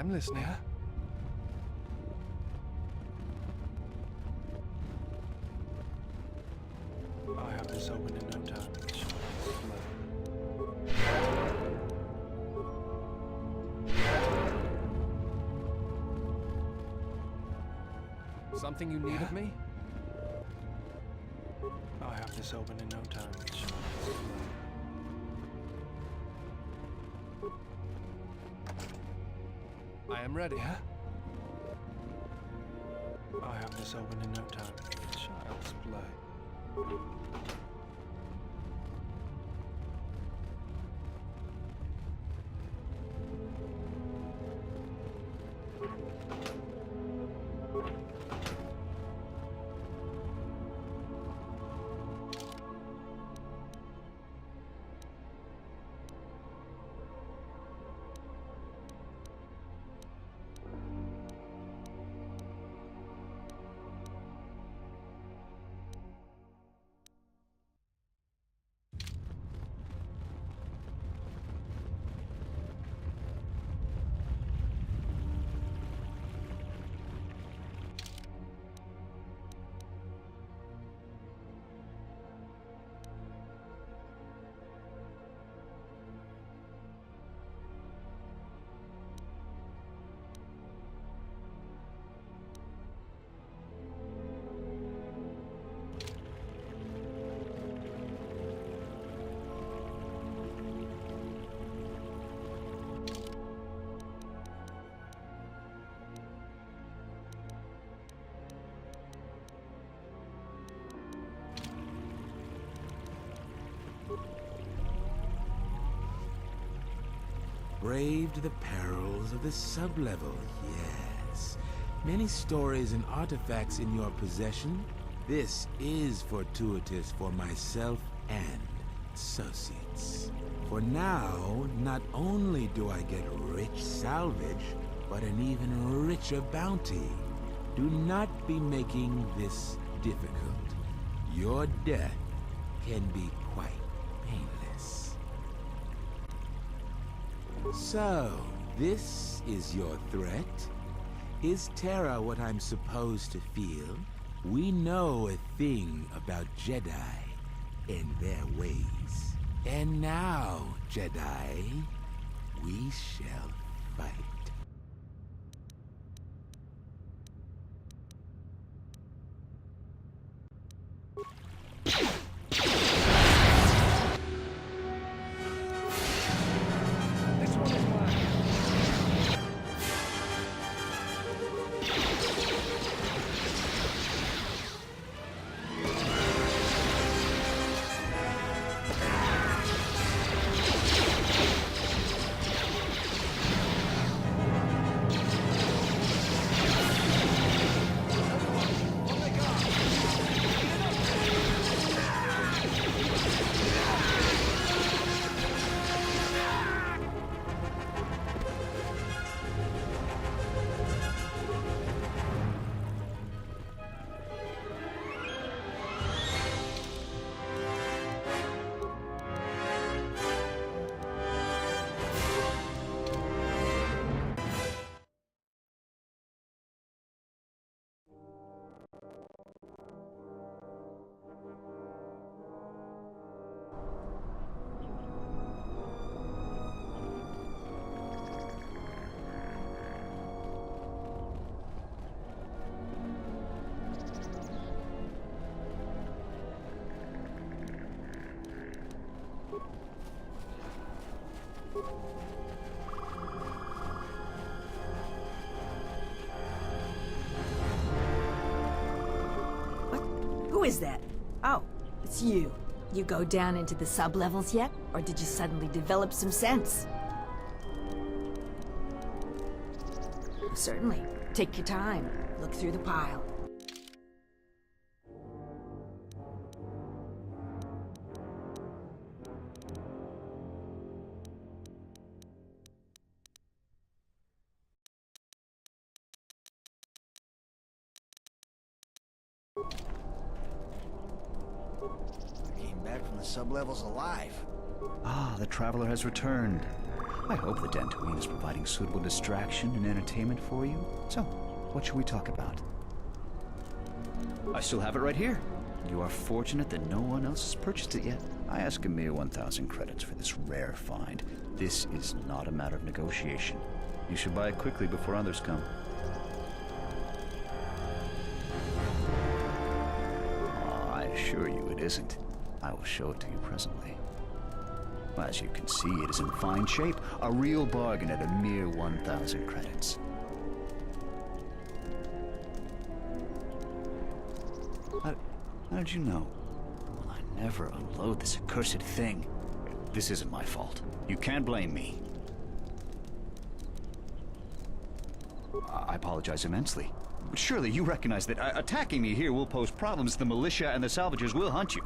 I'm listening. Yeah? I have this open in no time. Something you need of me? I have this open in no time. I am ready. Yeah? I have this open in no time. Child's play. Braved the perils of the sublevel, yes. Many stories and artifacts in your possession. This is fortuitous for myself and associates. For now, not only do I get rich salvage, but an even richer bounty. Do not be making this difficult. Your death can be quite painless. So, this is your threat? Is terror what I'm supposed to feel? We know a thing about Jedi and their ways. And now, Jedi, we shall fight. Who is that? Oh, it's you. You go down into the sub-levels yet? Or did you suddenly develop some sense? Certainly. Take your time. Look through the pile. Came back from the sublevels alive. Ah, the Traveler has returned. I hope the Dantooine is providing suitable distraction and entertainment for you. So, what should we talk about? I still have it right here. You are fortunate that no one else has purchased it yet. I ask a mere 1,000 credits for this rare find. This is not a matter of negotiation. You should buy it quickly before others come. I assure you it isn't. I will show it to you presently. As you can see, it is in fine shape. A real bargain at a mere 1,000 credits. How did you know? Well, I never unload this accursed thing. This isn't my fault. You can't blame me. I apologize immensely. But surely you recognize that attacking me here will pose problems. The militia and the salvagers will hunt you.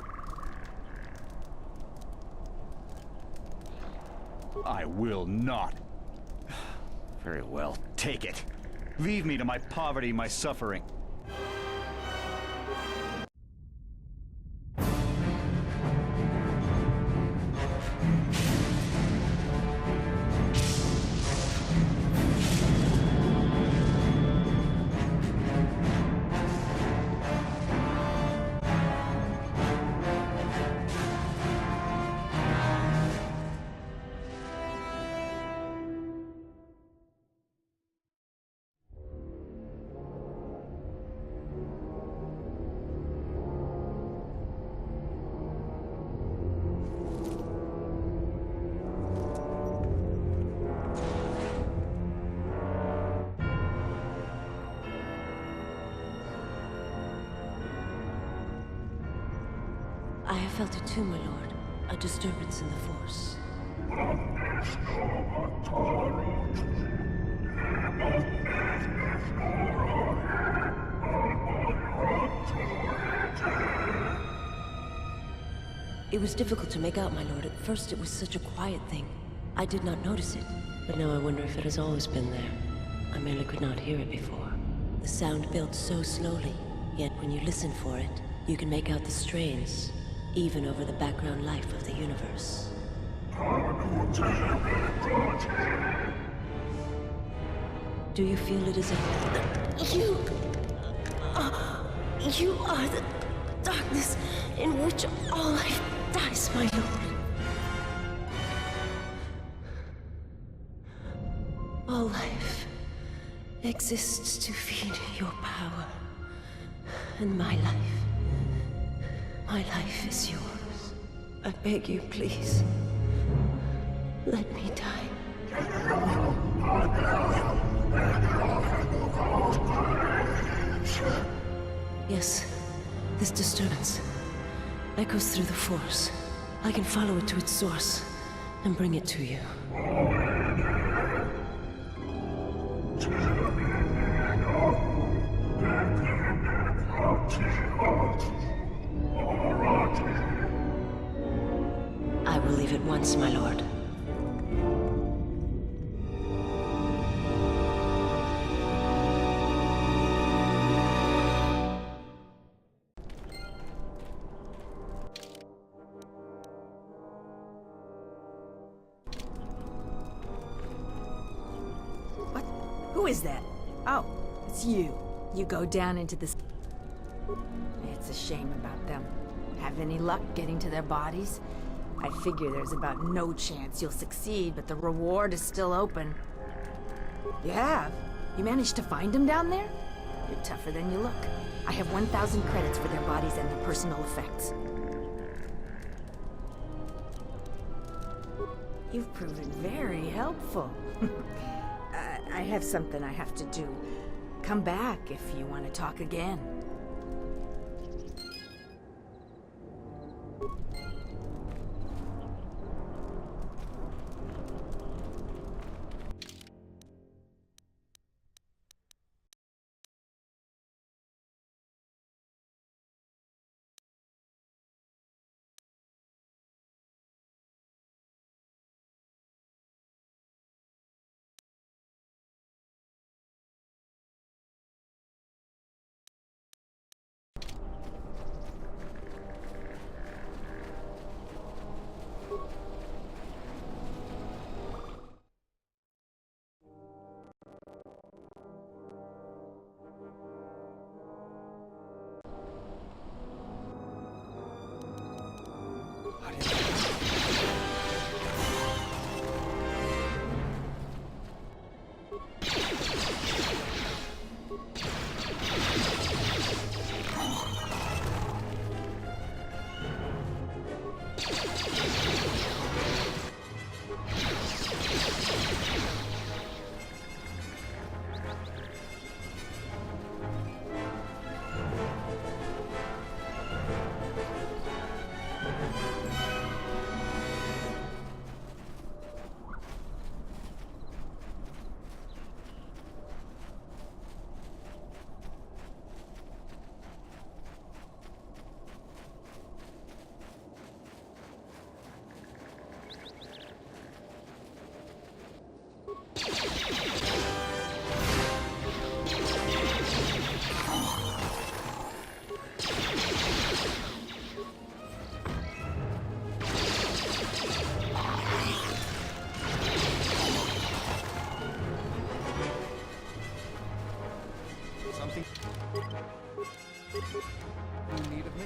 I will not. Very well, take it. Leave me to my poverty, my suffering. I have felt it too, my lord. A disturbance in the Force. It was difficult to make out, my lord. At first it was such a quiet thing. I did not notice it. But now I wonder if it has always been there. I merely could not hear it before. The sound built so slowly, yet when you listen for it, you can make out the strains, even over the background life of the universe. Do you feel it is a... You are the darkness in which all life dies, my lord. All life exists to feed your power. And my life is yours. I beg you, please. Let me die. Yes, this disturbance echoes through the Force. I can follow it to its source and bring it to you. I will leave at once, my lord. What? Who is that? Oh, it's you. You go down into this... It's a shame about them. Have any luck getting to their bodies? I figure there's about no chance you'll succeed, but the reward is still open. You have? You managed to find them down there? You're tougher than you look. I have 1,000 credits for their bodies and their personal effects. You've proven very helpful. I have something I have to do. Come back if you want to talk again. Anything you need of me?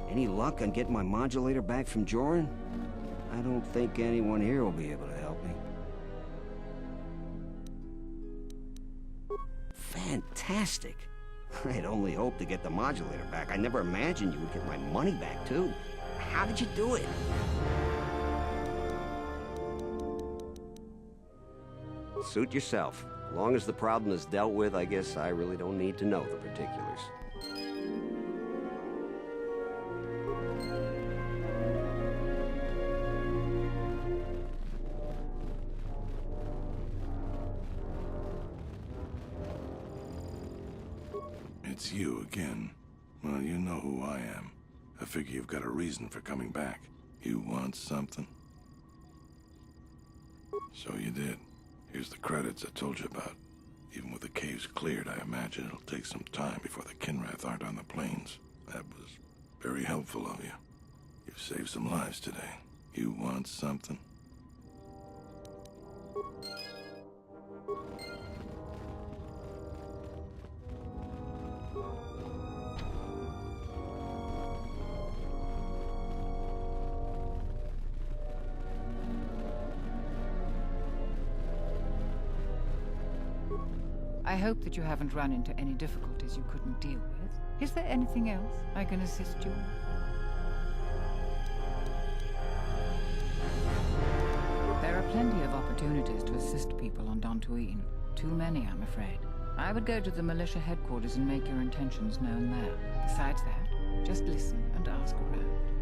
Any luck on getting my modulator back from Joran? I don't think anyone here will be able to help me. Fantastic! I'd only hoped to get the modulator back. I never imagined you would get my money back, too. How did you do it? Suit yourself. As long as the problem is dealt with, I guess I really don't need to know the particulars. It's you again. Well, you know who I am. I figure you've got a reason for coming back. You want something? So you did. Here's the credits I told you about. Even with the caves cleared, I imagine it'll take some time before the Kinrath aren't on the plains. That was very helpful of you. You've saved some lives today. You want something? I hope that you haven't run into any difficulties you couldn't deal with. Is there anything else I can assist you with? There are plenty of opportunities to assist people on Dantooine. Too many, I'm afraid. I would go to the militia headquarters and make your intentions known there. Besides that, just listen and ask around.